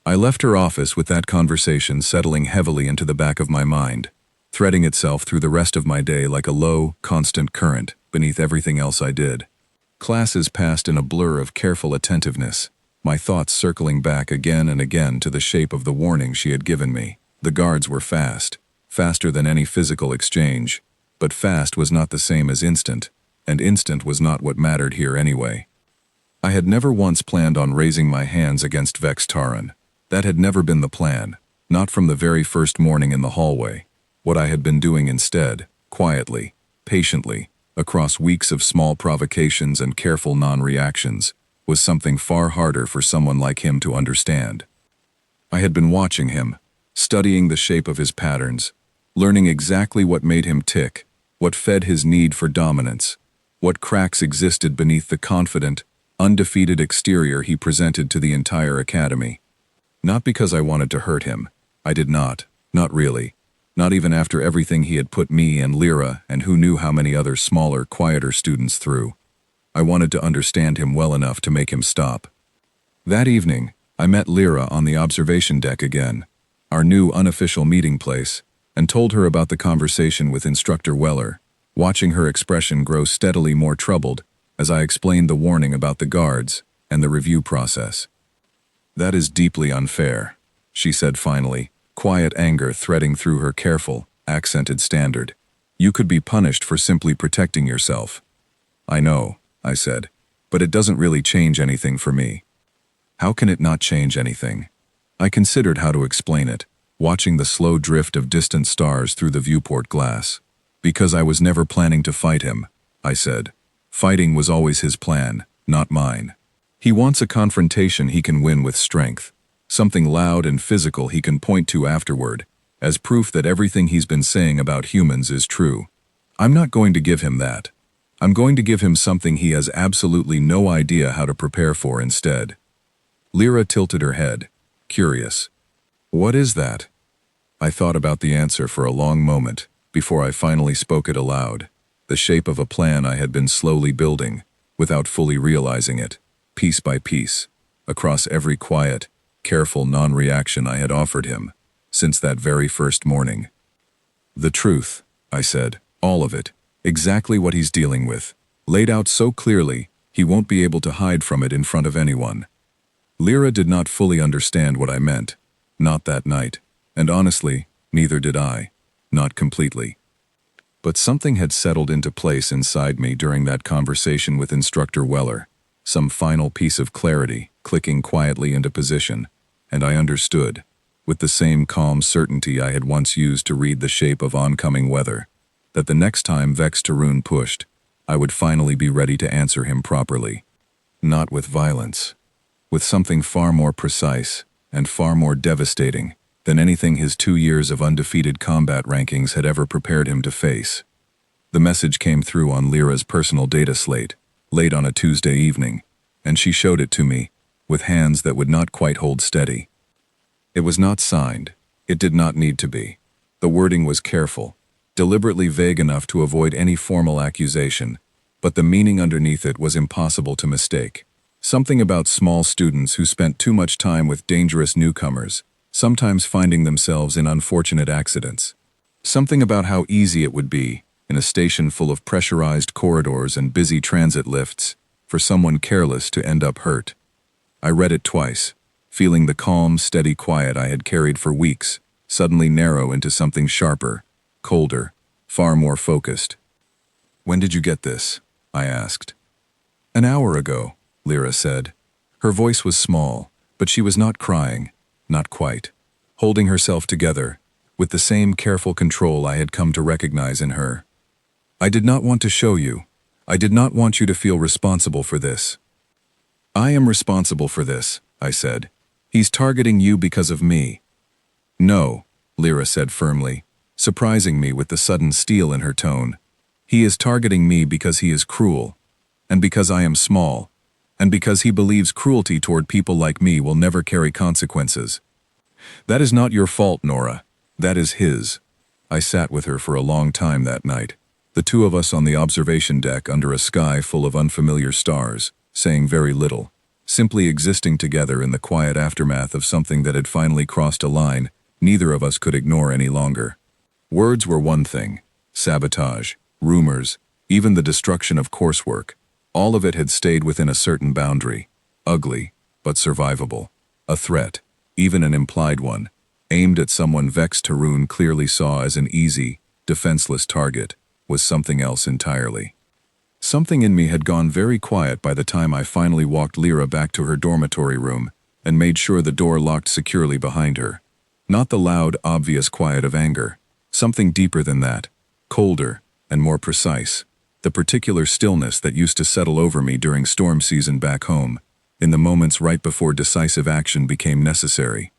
S1: I left her office with that conversation settling heavily into the back of my mind, threading itself through the rest of my day like a low, constant current beneath everything else I did. Classes passed in a blur of careful attentiveness, my thoughts circling back again and again to the shape of the warning she had given me. The guards were fast, faster than any physical exchange, but fast was not the same as instant, and instant was not what mattered here anyway. I had never once planned on raising my hands against Vex Terran. That had never been the plan, not from the very first morning in the hallway. What I had been doing instead, quietly, patiently, across weeks of small provocations and careful non-reactions, was something far harder for someone like him to understand. I had been watching him, studying the shape of his patterns, learning exactly what made him tick, what fed his need for dominance, what cracks existed beneath the confident, undefeated exterior he presented to the entire academy. Not because I wanted to hurt him. I did not really. Not even after everything he had put me and Lyra and who knew how many other smaller, quieter students through. I wanted to understand him well enough to make him stop. That evening, I met Lyra on the observation deck again, our new unofficial meeting place, and told her about the conversation with Instructor Weller, watching her expression grow steadily more troubled as I explained the warning about the guards and the review process. "That is deeply unfair," she said finally, quiet anger threading through her careful, accented standard. "You could be punished for simply protecting yourself." "I know," I said, "but it doesn't really change anything for me." "How can it not change anything?" I considered how to explain it, watching the slow drift of distant stars through the viewport glass. "Because I was never planning to fight him," I said. "Fighting was always his plan, not mine. He wants a confrontation he can win with strength, something loud and physical he can point to afterward, as proof that everything he's been saying about humans is true. I'm not going to give him that. I'm going to give him something he has absolutely no idea how to prepare for instead." Lyra tilted her head, curious. "What is that?" I thought about the answer for a long moment before I finally spoke it aloud. The shape of a plan I had been slowly building, without fully realizing it, piece by piece, across every quiet, careful non-reaction I had offered him, since that very first morning. "The truth," I said, "all of it, exactly what he's dealing with, laid out so clearly he won't be able to hide from it in front of anyone." Lyra did not fully understand what I meant, not that night, and honestly, neither did I, not completely. But something had settled into place inside me during that conversation with Instructor Weller, some final piece of clarity clicking quietly into position, and I understood, with the same calm certainty I had once used to read the shape of oncoming weather, that the next time Vex Tarun pushed, I would finally be ready to answer him properly. Not with violence. With something far more precise and far more devastating than anything his 2 years of undefeated combat rankings had ever prepared him to face. The message came through on Lyra's personal data slate, late on a Tuesday evening, and she showed it to me, with hands that would not quite hold steady. It was not signed. It did not need to be. The wording was careful, deliberately vague enough to avoid any formal accusation, but the meaning underneath it was impossible to mistake. Something about small students who spent too much time with dangerous newcomers, sometimes finding themselves in unfortunate accidents. Something about how easy it would be, in a station full of pressurized corridors and busy transit lifts, for someone careless to end up hurt. I read it twice, feeling the calm, steady quiet I had carried for weeks suddenly narrow into something sharper, colder, far more focused. "When did you get this?" I asked. "An hour ago," Lyra said. Her voice was small, but she was not crying, not quite. Holding herself together, with the same careful control I had come to recognize in her. "I did not want to show you. I did not want you to feel responsible for this." "I am responsible for this," I said. "He's targeting you because of me." "No," Lyra said firmly, surprising me with the sudden steel in her tone. "He is targeting me because he is cruel, and because I am small, and because he believes cruelty toward people like me will never carry consequences. That is not your fault, Nora. That is his." I sat with her for a long time that night, the two of us on the observation deck under a sky full of unfamiliar stars, saying very little, simply existing together in the quiet aftermath of something that had finally crossed a line neither of us could ignore any longer. Words were one thing. Sabotage, rumors, even the destruction of coursework, all of it had stayed within a certain boundary, ugly, but survivable. A threat, even an implied one, aimed at someone Vex Tarun clearly saw as an easy, defenseless target, was something else entirely. Something in me had gone very quiet by the time I finally walked Lyra back to her dormitory room and made sure the door locked securely behind her. Not the loud, obvious quiet of anger. Something deeper than that, colder and more precise. The particular stillness that used to settle over me during storm season back home, in the moments right before decisive action became necessary.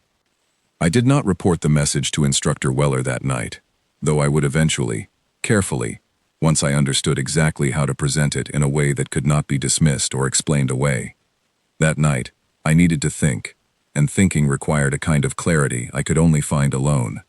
S1: I did not report the message to Instructor Weller that night, though I would eventually, carefully, once I understood exactly how to present it in a way that could not be dismissed or explained away. That night, I needed to think, and thinking required a kind of clarity I could only find alone.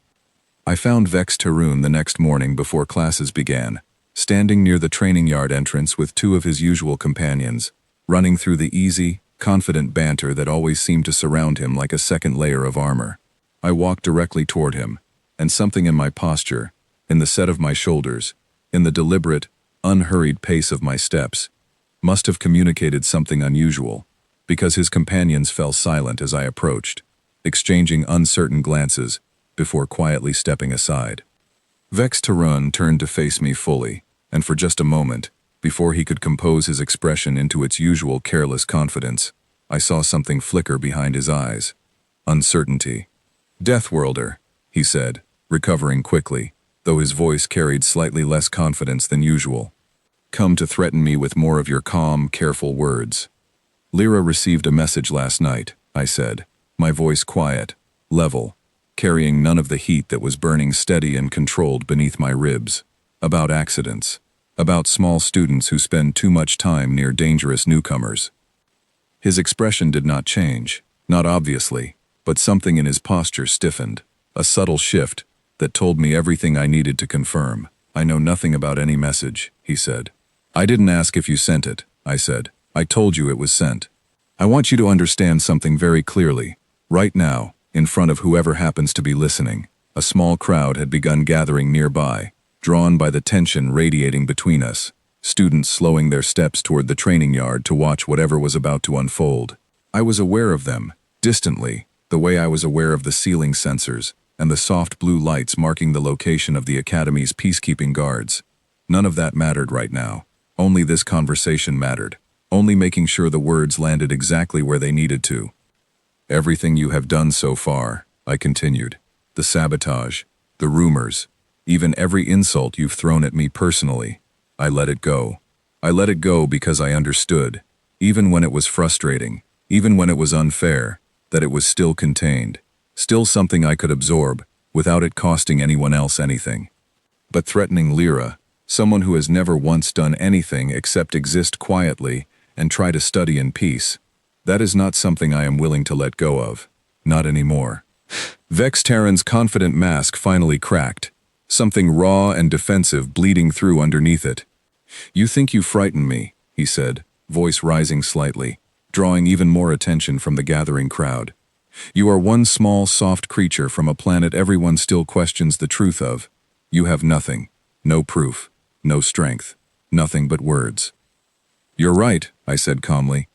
S1: I found Vex Tarun the next morning before classes began, standing near the training yard entrance with two of his usual companions, running through the easy, confident banter that always seemed to surround him like a second layer of armor. I walked directly toward him, and something in my posture, in the set of my shoulders, in the deliberate, unhurried pace of my steps, must have communicated something unusual, because his companions fell silent as I approached, exchanging uncertain glances before quietly stepping aside. Vex Tarun turned to face me fully, and for just a moment, before he could compose his expression into its usual careless confidence, I saw something flicker behind his eyes. Uncertainty. "Deathworlder," he said, recovering quickly, though his voice carried slightly less confidence than usual. "Come to threaten me with more of your calm, careful words." "Lyra received a message last night," I said, my voice quiet, level, carrying none of the heat that was burning steady and controlled beneath my ribs. "About accidents. About small students who spend too much time near dangerous newcomers." His expression did not change, not obviously, but something in his posture stiffened, a subtle shift that told me everything I needed to confirm. "I know nothing about any message," he said. "I didn't ask if you sent it," I said. "I told you it was sent. I want you to understand something very clearly. Right now, in front of whoever happens to be listening, a small crowd had begun gathering nearby, drawn by the tension radiating between us, students slowing their steps toward the training yard to watch whatever was about to unfold. I was aware of them, distantly, the way I was aware of the ceiling sensors and the soft blue lights marking the location of the Academy's peacekeeping guards. None of that mattered right now. Only this conversation mattered, only making sure the words landed exactly where they needed to. "Everything you have done so far," I continued, "the sabotage, the rumors, even every insult you've thrown at me personally, I let it go. I let it go because I understood, even when it was frustrating, even when it was unfair, that it was still contained, still something I could absorb, without it costing anyone else anything. But threatening Lyra, someone who has never once done anything except exist quietly and try to study in peace, that is not something I am willing to let go of. Not anymore." Vex Tarun's confident mask finally cracked, something raw and defensive bleeding through underneath it. "You think you frighten me," he said, voice rising slightly, drawing even more attention from the gathering crowd. "You are one small, soft creature from a planet everyone still questions the truth of. You have nothing, no proof, no strength, nothing but words." "You're right," I said calmly.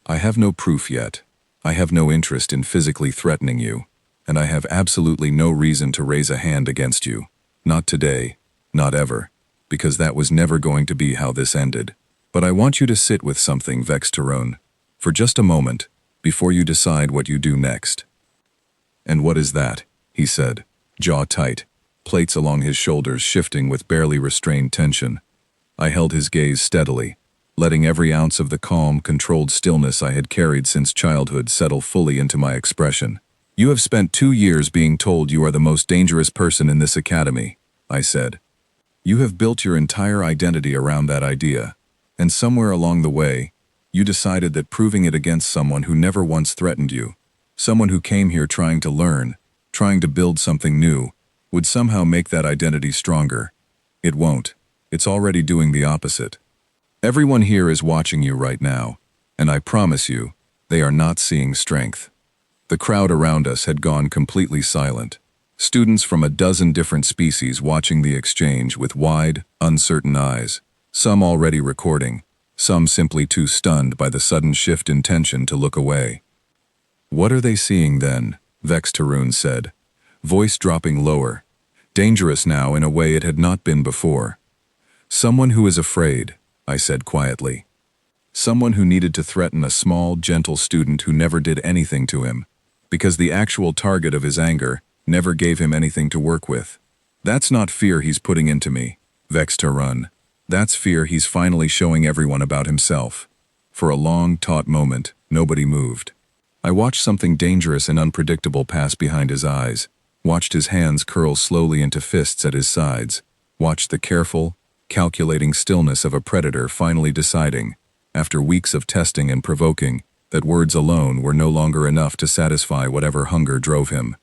S1: "I have no proof yet. I have no interest in physically threatening you, and I have absolutely no reason to raise a hand against you. Not today, not ever, because that was never going to be how this ended. But I want you to sit with something, Vex Tarun, for just a moment, before you decide what you do next." "And what is that?" he said, jaw tight, plates along his shoulders shifting with barely restrained tension. I held his gaze steadily, letting every ounce of the calm, controlled stillness I had carried since childhood settle fully into my expression. "You have spent 2 years being told you are the most dangerous person in this academy," I said. "You have built your entire identity around that idea, and somewhere along the way, you decided that proving it against someone who never once threatened you, someone who came here trying to learn, trying to build something new, would somehow make that identity stronger. It won't. It's already doing the opposite. Everyone here is watching you right now, and I promise you, they are not seeing strength." The crowd around us had gone completely silent. Students from a dozen different species watching the exchange with wide, uncertain eyes, some already recording, some simply too stunned by the sudden shift in tension to look away. "What are they seeing then?" Vex Tarun said, voice dropping lower, dangerous now in a way it had not been before. "Someone who is afraid," I said quietly. "Someone who needed to threaten a small, gentle student who never did anything to him, because the actual target of his anger never gave him anything to work with. That's not fear he's putting into me, Vex Tarun. That's fear he's finally showing everyone about himself." For a long, taut moment, nobody moved. I watched something dangerous and unpredictable pass behind his eyes, watched his hands curl slowly into fists at his sides, watched the careful, calculating stillness of a predator finally deciding, after weeks of testing and provoking, that words alone were no longer enough to satisfy whatever hunger drove him.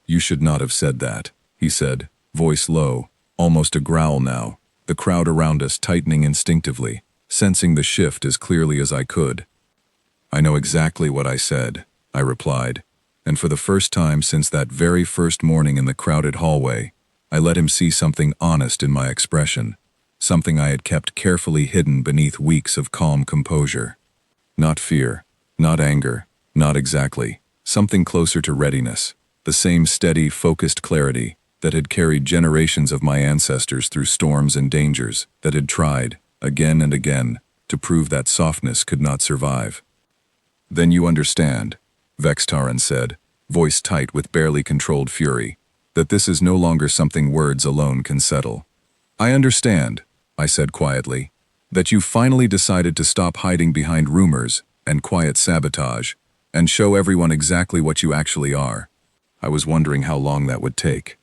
S1: "You should not have said that," he said, voice low, almost a growl now, the crowd around us tightening instinctively, sensing the shift as clearly as I could. "I know exactly what I said," I replied, and for the first time since that very first morning in the crowded hallway, I let him see something honest in my expression, something I had kept carefully hidden beneath weeks of calm composure. Not fear, not anger, not exactly, something closer to readiness, the same steady, focused clarity that had carried generations of my ancestors through storms and dangers, that had tried, again and again, to prove that softness could not survive. "Then you understand," Vextaran said, voice tight with barely controlled fury, "that this is no longer something words alone can settle." "I understand," I said quietly, "that you finally decided to stop hiding behind rumors and quiet sabotage, and show everyone exactly what you actually are." I was wondering how long that would take.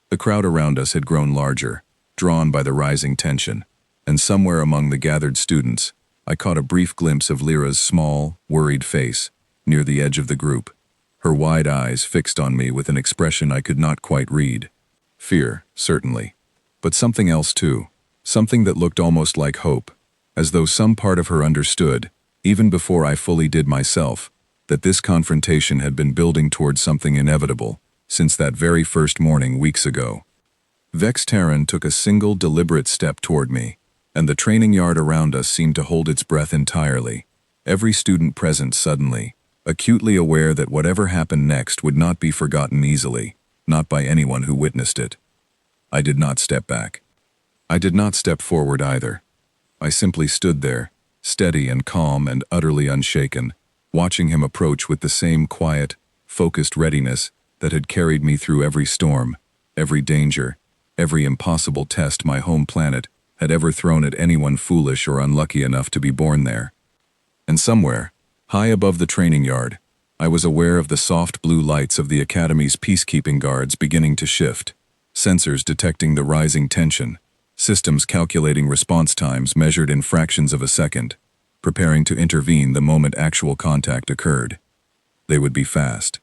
S1: The crowd around us had grown larger, drawn by the rising tension, and somewhere among the gathered students, I caught a brief glimpse of Lyra's small, worried face, near the edge of the group, her wide eyes fixed on me with an expression I could not quite read. Fear, certainly, but something else too, something that looked almost like hope, as though some part of her understood, even before I fully did myself, that this confrontation had been building towards something inevitable, since that very first morning weeks ago. Vextaran took a single deliberate step toward me, and the training yard around us seemed to hold its breath entirely, every student present suddenly, acutely aware that whatever happened next would not be forgotten easily, not by anyone who witnessed it. I did not step back. I did not step forward either. I simply stood there, steady and calm and utterly unshaken, watching him approach with the same quiet, focused readiness that had carried me through every storm, every danger, every impossible test my home planet had ever thrown at anyone foolish or unlucky enough to be born there. And somewhere, high above the training yard, I was aware of the soft blue lights of the Academy's peacekeeping guards beginning to shift, sensors detecting the rising tension, systems calculating response times measured in fractions of a second, preparing to intervene the moment actual contact occurred. They would be fast.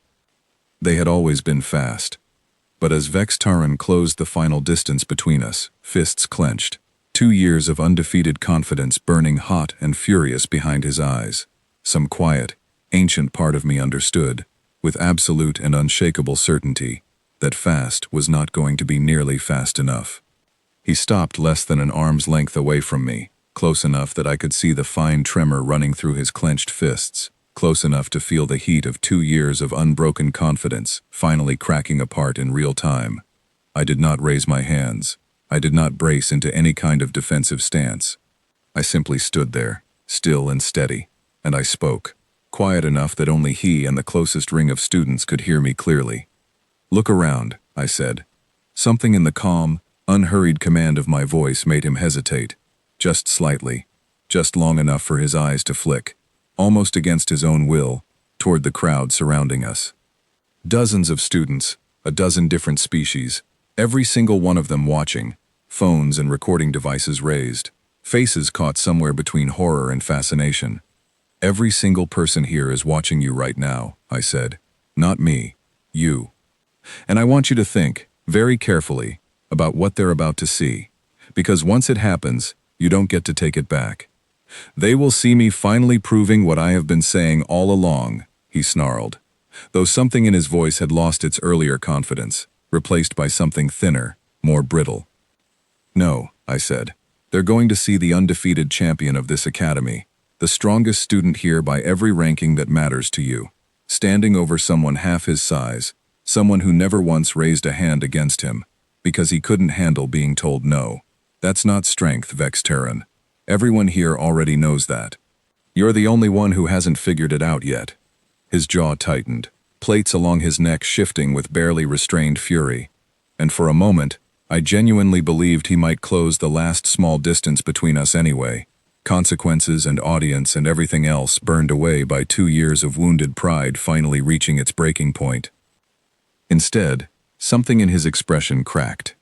S1: They had always been fast. But as Vextaran closed the final distance between us, fists clenched, 2 years of undefeated confidence burning hot and furious behind his eyes, some quiet, ancient part of me understood, with absolute and unshakable certainty, that fast was not going to be nearly fast enough. He stopped less than an arm's length away from me, close enough that I could see the fine tremor running through his clenched fists, close enough to feel the heat of 2 years of unbroken confidence finally cracking apart in real time. I did not raise my hands. I did not brace into any kind of defensive stance. I simply stood there, still and steady, and I spoke, quiet enough that only he and the closest ring of students could hear me clearly. "Look around," I said. Something in the calm, unhurried command of my voice made him hesitate, just slightly, just long enough for his eyes to flick, almost against his own will, toward the crowd surrounding us. Dozens of students, a dozen different species, every single one of them watching, phones and recording devices raised, faces caught somewhere between horror and fascination. "Every single person here is watching you right now," I said. "Not me, you. And I want you to think, very carefully, about what they're about to see, because once it happens, you don't get to take it back. They will see me finally proving what I have been saying all along," he snarled, though something in his voice had lost its earlier confidence, replaced by something thinner, more brittle. "No," I said. "They're going to see the undefeated champion of this academy, the strongest student here by every ranking that matters to you, standing over someone half his size, someone who never once raised a hand against him, because he couldn't handle being told no. That's not strength, Vextaran. Everyone here already knows that. You're the only one who hasn't figured it out yet." His jaw tightened, plates along his neck shifting with barely restrained fury, and for a moment, I genuinely believed he might close the last small distance between us anyway, consequences and audience and everything else burned away by 2 years of wounded pride finally reaching its breaking point. Instead, something in his expression cracked.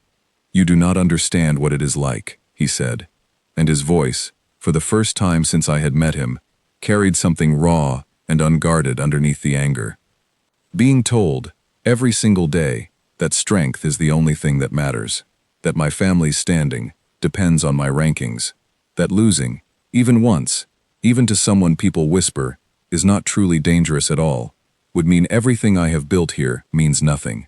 S1: "You do not understand what it is like," he said, and his voice, for the first time since I had met him, carried something raw and unguarded underneath the anger. Being told, every single day, that strength is the only thing that matters, that my family's standing depends on my rankings, that losing, even once, even to someone people whisper, is not truly dangerous at all, would mean everything I have built here means nothing.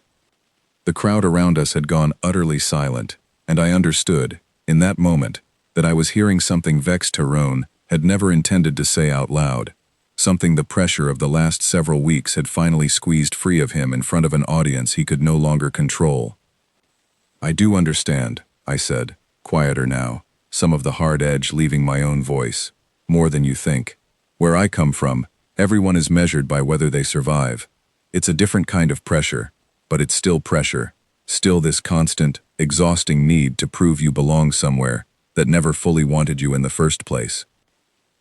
S1: The crowd around us had gone utterly silent, and I understood, in that moment, that I was hearing something Vex Tyrone had never intended to say out loud, something the pressure of the last several weeks had finally squeezed free of him in front of an audience he could no longer control. "I do understand," I said, quieter now, some of the hard edge leaving my own voice. "More than you think. Where I come from, everyone is measured by whether they survive. It's a different kind of pressure, but it's still pressure, still this constant, exhausting need to prove you belong somewhere that never fully wanted you in the first place."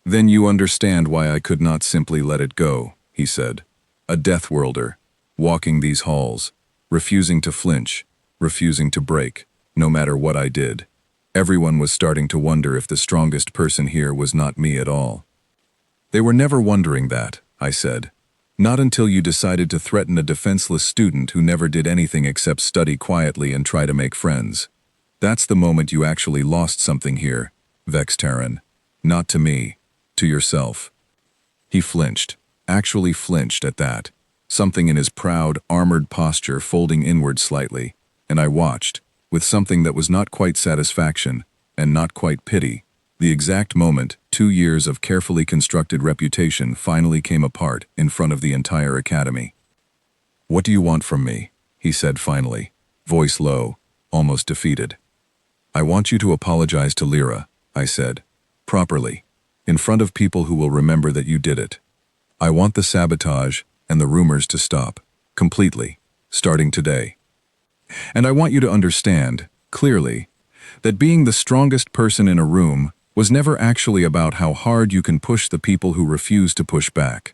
S1: "Then you understand why I could not simply let it go," he said. "A Deathworlder, walking these halls, refusing to flinch, refusing to break, no matter what I did. Everyone was starting to wonder if the strongest person here was not me at all." "They were never wondering that," I said. "Not until you decided to threaten a defenseless student who never did anything except study quietly and try to make friends. That's the moment you actually lost something here, Vex Terran. Not to me, to yourself." He flinched, actually flinched at that, something in his proud, armored posture folding inward slightly, and I watched, with something that was not quite satisfaction, and not quite pity, the exact moment 2 years of carefully constructed reputation finally came apart in front of the entire academy. "What do you want from me?" he said finally, voice low, almost defeated. "I want you to apologize to Lyra," I said, "properly, in front of people who will remember that you did it. I want the sabotage and the rumors to stop, completely, starting today. And I want you to understand, clearly, that being the strongest person in a room was never actually about how hard you can push the people who refuse to push back."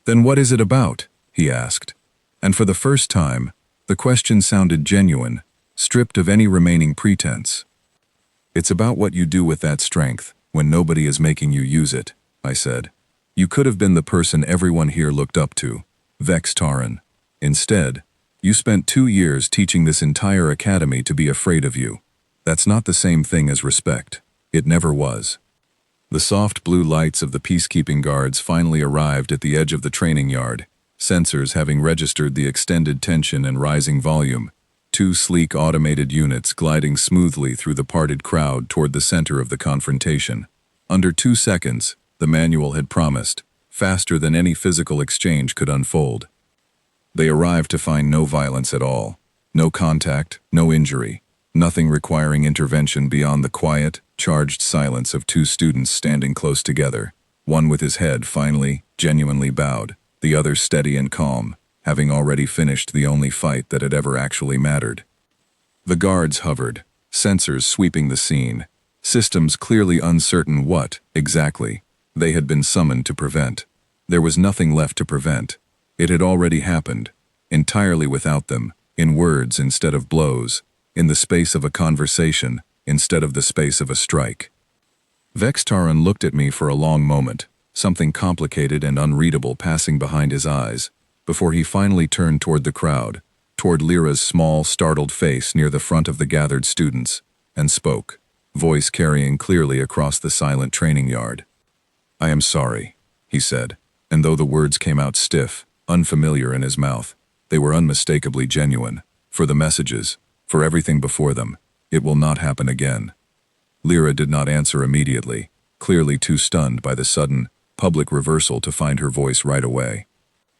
S1: "Then what is it about?" he asked. And for the first time, the question sounded genuine, stripped of any remaining pretense. "It's about what you do with that strength when nobody is making you use it," I said. "You could have been the person everyone here looked up to, Vex Tauren. Instead, you spent 2 years teaching this entire academy to be afraid of you. That's not the same thing as respect. It never was." The soft blue lights of the peacekeeping guards finally arrived at the edge of the training yard, sensors having registered the extended tension and rising volume, 2 sleek automated units gliding smoothly through the parted crowd toward the center of the confrontation. Under 2 seconds, the manual had promised, faster than any physical exchange could unfold. They arrived to find no violence at all, no contact, no injury, nothing requiring intervention beyond the quiet, charged silence of 2 students standing close together, one with his head finally, genuinely bowed, the other steady and calm, having already finished the only fight that had ever actually mattered. The guards hovered, sensors sweeping the scene, systems clearly uncertain what, exactly, they had been summoned to prevent. There was nothing left to prevent. It had already happened, entirely without them, in words instead of blows, in the space of a conversation instead of the space of a strike. Vex Tauren looked at me for a long moment, something complicated and unreadable passing behind his eyes, before he finally turned toward the crowd, toward Lyra's small, startled face near the front of the gathered students, and spoke, voice carrying clearly across the silent training yard. "I am sorry," he said, and though the words came out stiff, unfamiliar in his mouth, they were unmistakably genuine. "For the messages, for everything before them, it will not happen again." Lyra did not answer immediately, clearly too stunned by the sudden, public reversal to find her voice right away.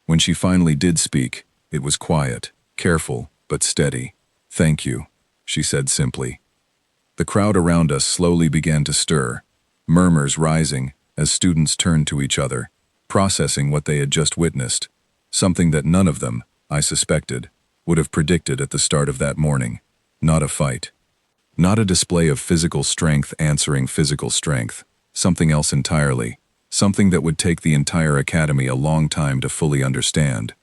S1: When she finally did speak, it was quiet, careful, but steady. "Thank you," she said simply. The crowd around us slowly began to stir, murmurs rising as students turned to each other, processing what they had just witnessed, something that none of them, I suspected, would have predicted at the start of that morning. Not a fight. Not a display of physical strength answering physical strength. Something else entirely. Something that would take the entire academy a long time to fully understand.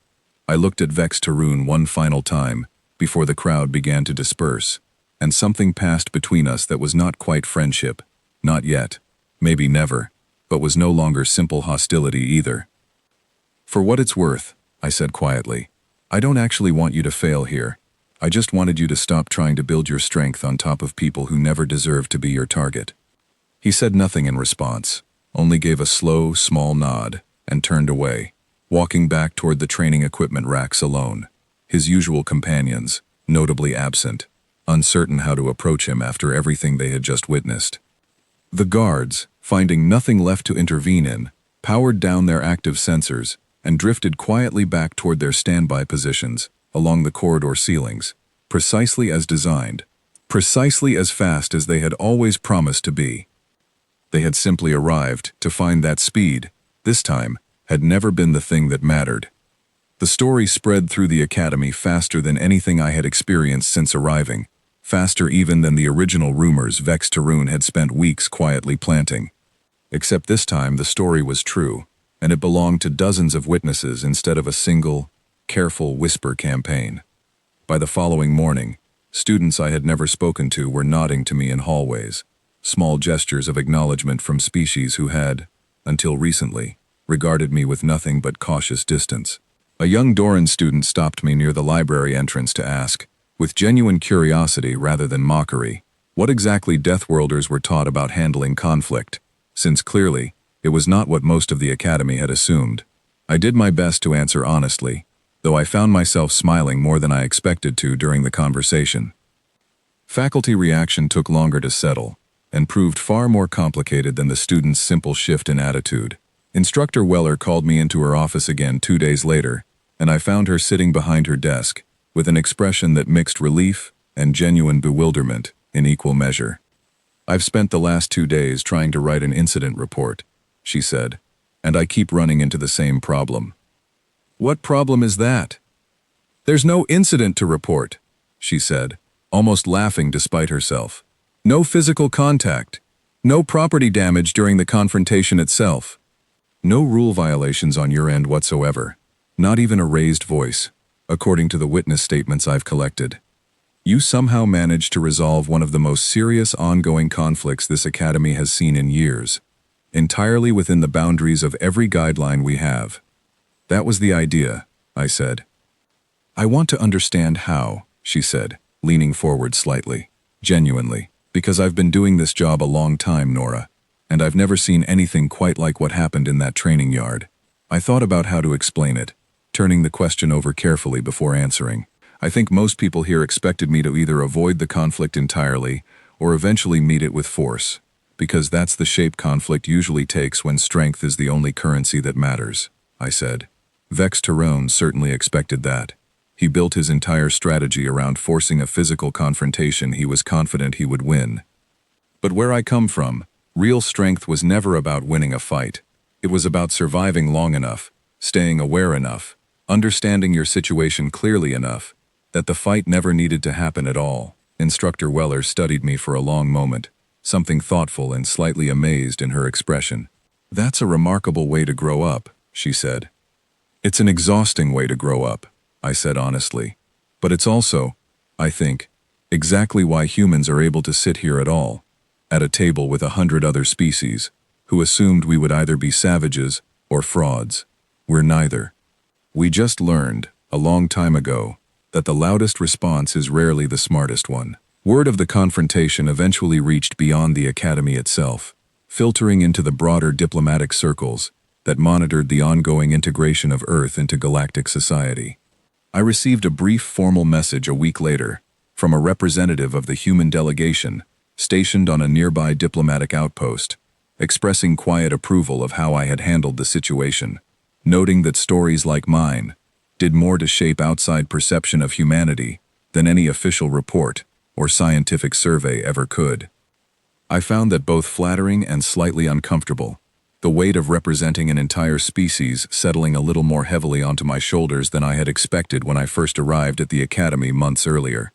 S1: I looked at Vex Tauren one final time, before the crowd began to disperse. and something passed between us that was not quite friendship. Not yet. Maybe never. But was no longer simple hostility either. "For what it's worth," I said quietly, "I don't actually want you to fail here. I just wanted you to stop trying to build your strength on top of people who never deserved to be your target." He said nothing in response, only gave a slow, small nod, and turned away, walking back toward the training equipment racks alone, his usual companions, notably absent, uncertain how to approach him after everything they had just witnessed. The guards, finding nothing left to intervene in, powered down their active sensors and drifted quietly back toward their standby positions along the corridor ceilings, precisely as designed, precisely as fast as they had always promised to be. They had simply arrived to find that speed, this time, had never been the thing that mattered. The story spread through the academy faster than anything I had experienced since arriving, faster even than the original rumors Vex Tarun had spent weeks quietly planting. Except this time the story was true, and it belonged to dozens of witnesses instead of a single, careful whisper campaign. By the following morning, students I had never spoken to were nodding to me in hallways, small gestures of acknowledgement from species who had, until recently, regarded me with nothing but cautious distance. A young Doran student stopped me near the library entrance to ask, with genuine curiosity rather than mockery, what exactly Deathworlders were taught about handling conflict, since clearly, it was not what most of the academy had assumed. I did my best to answer honestly, though I found myself smiling more than I expected to during the conversation. Faculty reaction took longer to settle, and proved far more complicated than the students' simple shift in attitude. Instructor Weller called me into her office again 2 days later, and I found her sitting behind her desk, with an expression that mixed relief and genuine bewilderment in equal measure. "I've spent the last 2 days trying to write an incident report," she said, "and I keep running into the same problem." "What problem is that?" "There's no incident to report," she said, almost laughing despite herself. "No physical contact. No property damage during the confrontation itself. No rule violations on your end whatsoever. Not even a raised voice, according to the witness statements I've collected. You somehow managed to resolve one of the most serious ongoing conflicts this academy has seen in years, entirely within the boundaries of every guideline we have." "That was the idea," I said. "I want to understand how," she said, leaning forward slightly, "genuinely, because I've been doing this job a long time, Nora, and I've never seen anything quite like what happened in that training yard." I thought about how to explain it, turning the question over carefully before answering. I think most people here expected me to either avoid the conflict entirely or eventually meet it with force, because that's the shape conflict usually takes when strength is the only currency that matters, I said. Vex Tarun certainly expected that. He built his entire strategy around forcing a physical confrontation he was confident he would win. But where I come from, real strength was never about winning a fight. It was about surviving long enough, staying aware enough, understanding your situation clearly enough, that the fight never needed to happen at all. Instructor Weller studied me for a long moment, something thoughtful and slightly amazed in her expression. "That's a remarkable way to grow up," she said. "It's an exhausting way to grow up," I said honestly. "But it's also, I think, exactly why humans are able to sit here at all, at a table with 100 other species, who assumed we would either be savages or frauds. We're neither. We just learned, a long time ago, that the loudest response is rarely the smartest one." Word of the confrontation eventually reached beyond the academy itself, filtering into the broader diplomatic circles that monitored the ongoing integration of Earth into galactic society. I received a brief formal message a week later from a representative of the human delegation stationed on a nearby diplomatic outpost, expressing quiet approval of how I had handled the situation, noting that stories like mine did more to shape outside perception of humanity than any official report or scientific survey ever could. I found that both flattering and slightly uncomfortable, the weight of representing an entire species settling a little more heavily onto my shoulders than I had expected when I first arrived at the academy months earlier.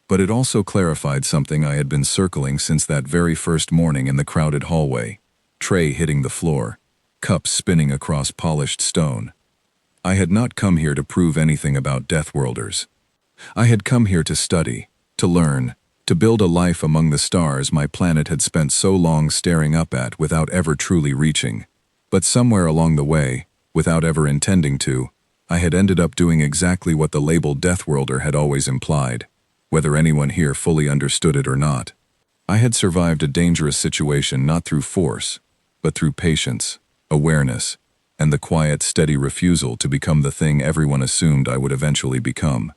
S1: But it also clarified something I had been circling since that very first morning in the crowded hallway, tray hitting the floor, cups spinning across polished stone. I had not come here to prove anything about Deathworlders. I had come here to study, to learn, To build a life among the stars my planet had spent so long staring up at without ever truly reaching. But somewhere along the way, without ever intending to, I had ended up doing exactly what the label Deathworlder had always implied, whether anyone here fully understood it or not. I had survived a dangerous situation not through force, but through patience, awareness, and the quiet, steady refusal to become the thing everyone assumed I would eventually become.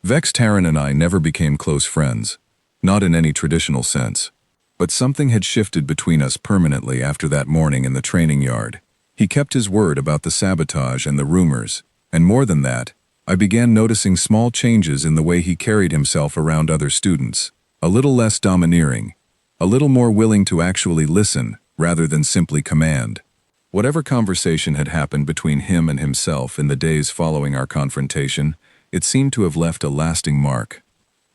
S1: Vex Terran and I never became close friends, not in any traditional sense, but something had shifted between us permanently after that morning in the training yard. He kept his word about the sabotage and the rumors, and more than that, I began noticing small changes in the way he carried himself around other students. A little less domineering, a little more willing to actually listen rather than simply command. Whatever conversation had happened between him and himself in the days following our confrontation, it seemed to have left a lasting mark.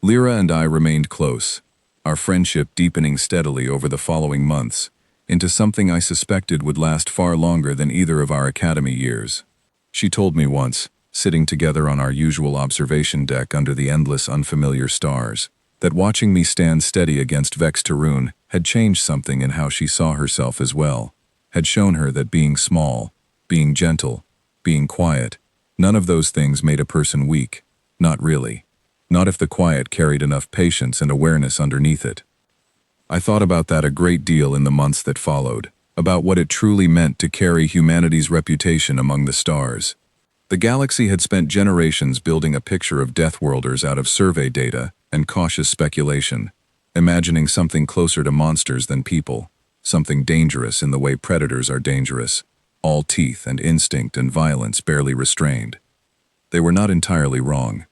S1: Lyra and I remained close, our friendship deepening steadily over the following months, into something I suspected would last far longer than either of our academy years. She told me once, sitting together on our usual observation deck under the endless unfamiliar stars, that watching me stand steady against Vex Tarun had changed something in how she saw herself as well, had shown her that being small, being gentle, being quiet, none of those things made a person weak, not really. Not if the quiet carried enough patience and awareness underneath it. I thought about that a great deal in the months that followed, about what it truly meant to carry humanity's reputation among the stars. The galaxy had spent generations building a picture of Deathworlders out of survey data and cautious speculation, imagining something closer to monsters than people, something dangerous in the way predators are dangerous, all teeth and instinct and violence barely restrained. They were not entirely wrong.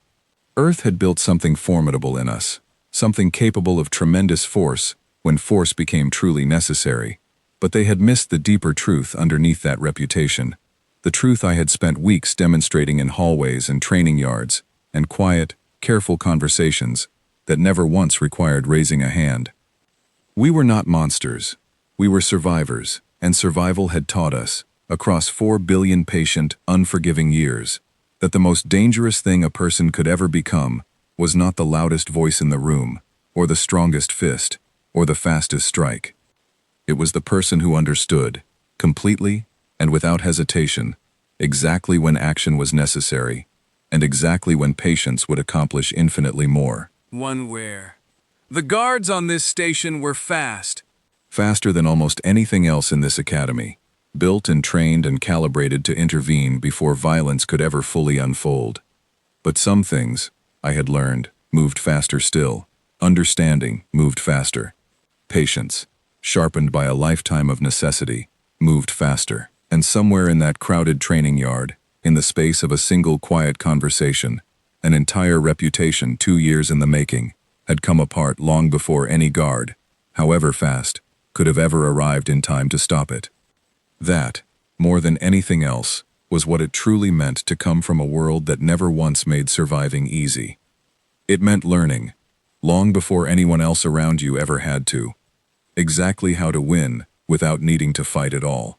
S1: Earth had built something formidable in us, something capable of tremendous force when force became truly necessary, but they had missed the deeper truth underneath that reputation, the truth I had spent weeks demonstrating in hallways and training yards, and quiet, careful conversations that never once required raising a hand. We were not monsters. We were survivors, and survival had taught us, across 4 billion patient, unforgiving years, that the most dangerous thing a person could ever become was not the loudest voice in the room, or the strongest fist, or the fastest strike. It was the person who understood, completely and without hesitation, exactly when action was necessary, and exactly when patience would accomplish infinitely more.
S2: One where the guards on this station were fast.
S1: Faster than almost anything else in this academy, built and trained and calibrated to intervene before violence could ever fully unfold. But some things, I had learned, moved faster still. Understanding moved faster. Patience, sharpened by a lifetime of necessity, moved faster. And somewhere in that crowded training yard, in the space of a single quiet conversation, an entire reputation 2 years in the making had come apart long before any guard, however fast, could have ever arrived in time to stop it. That, more than anything else, was what it truly meant to come from a world that never once made surviving easy. It meant learning, long before anyone else around you ever had to, exactly how to win without needing to fight at all.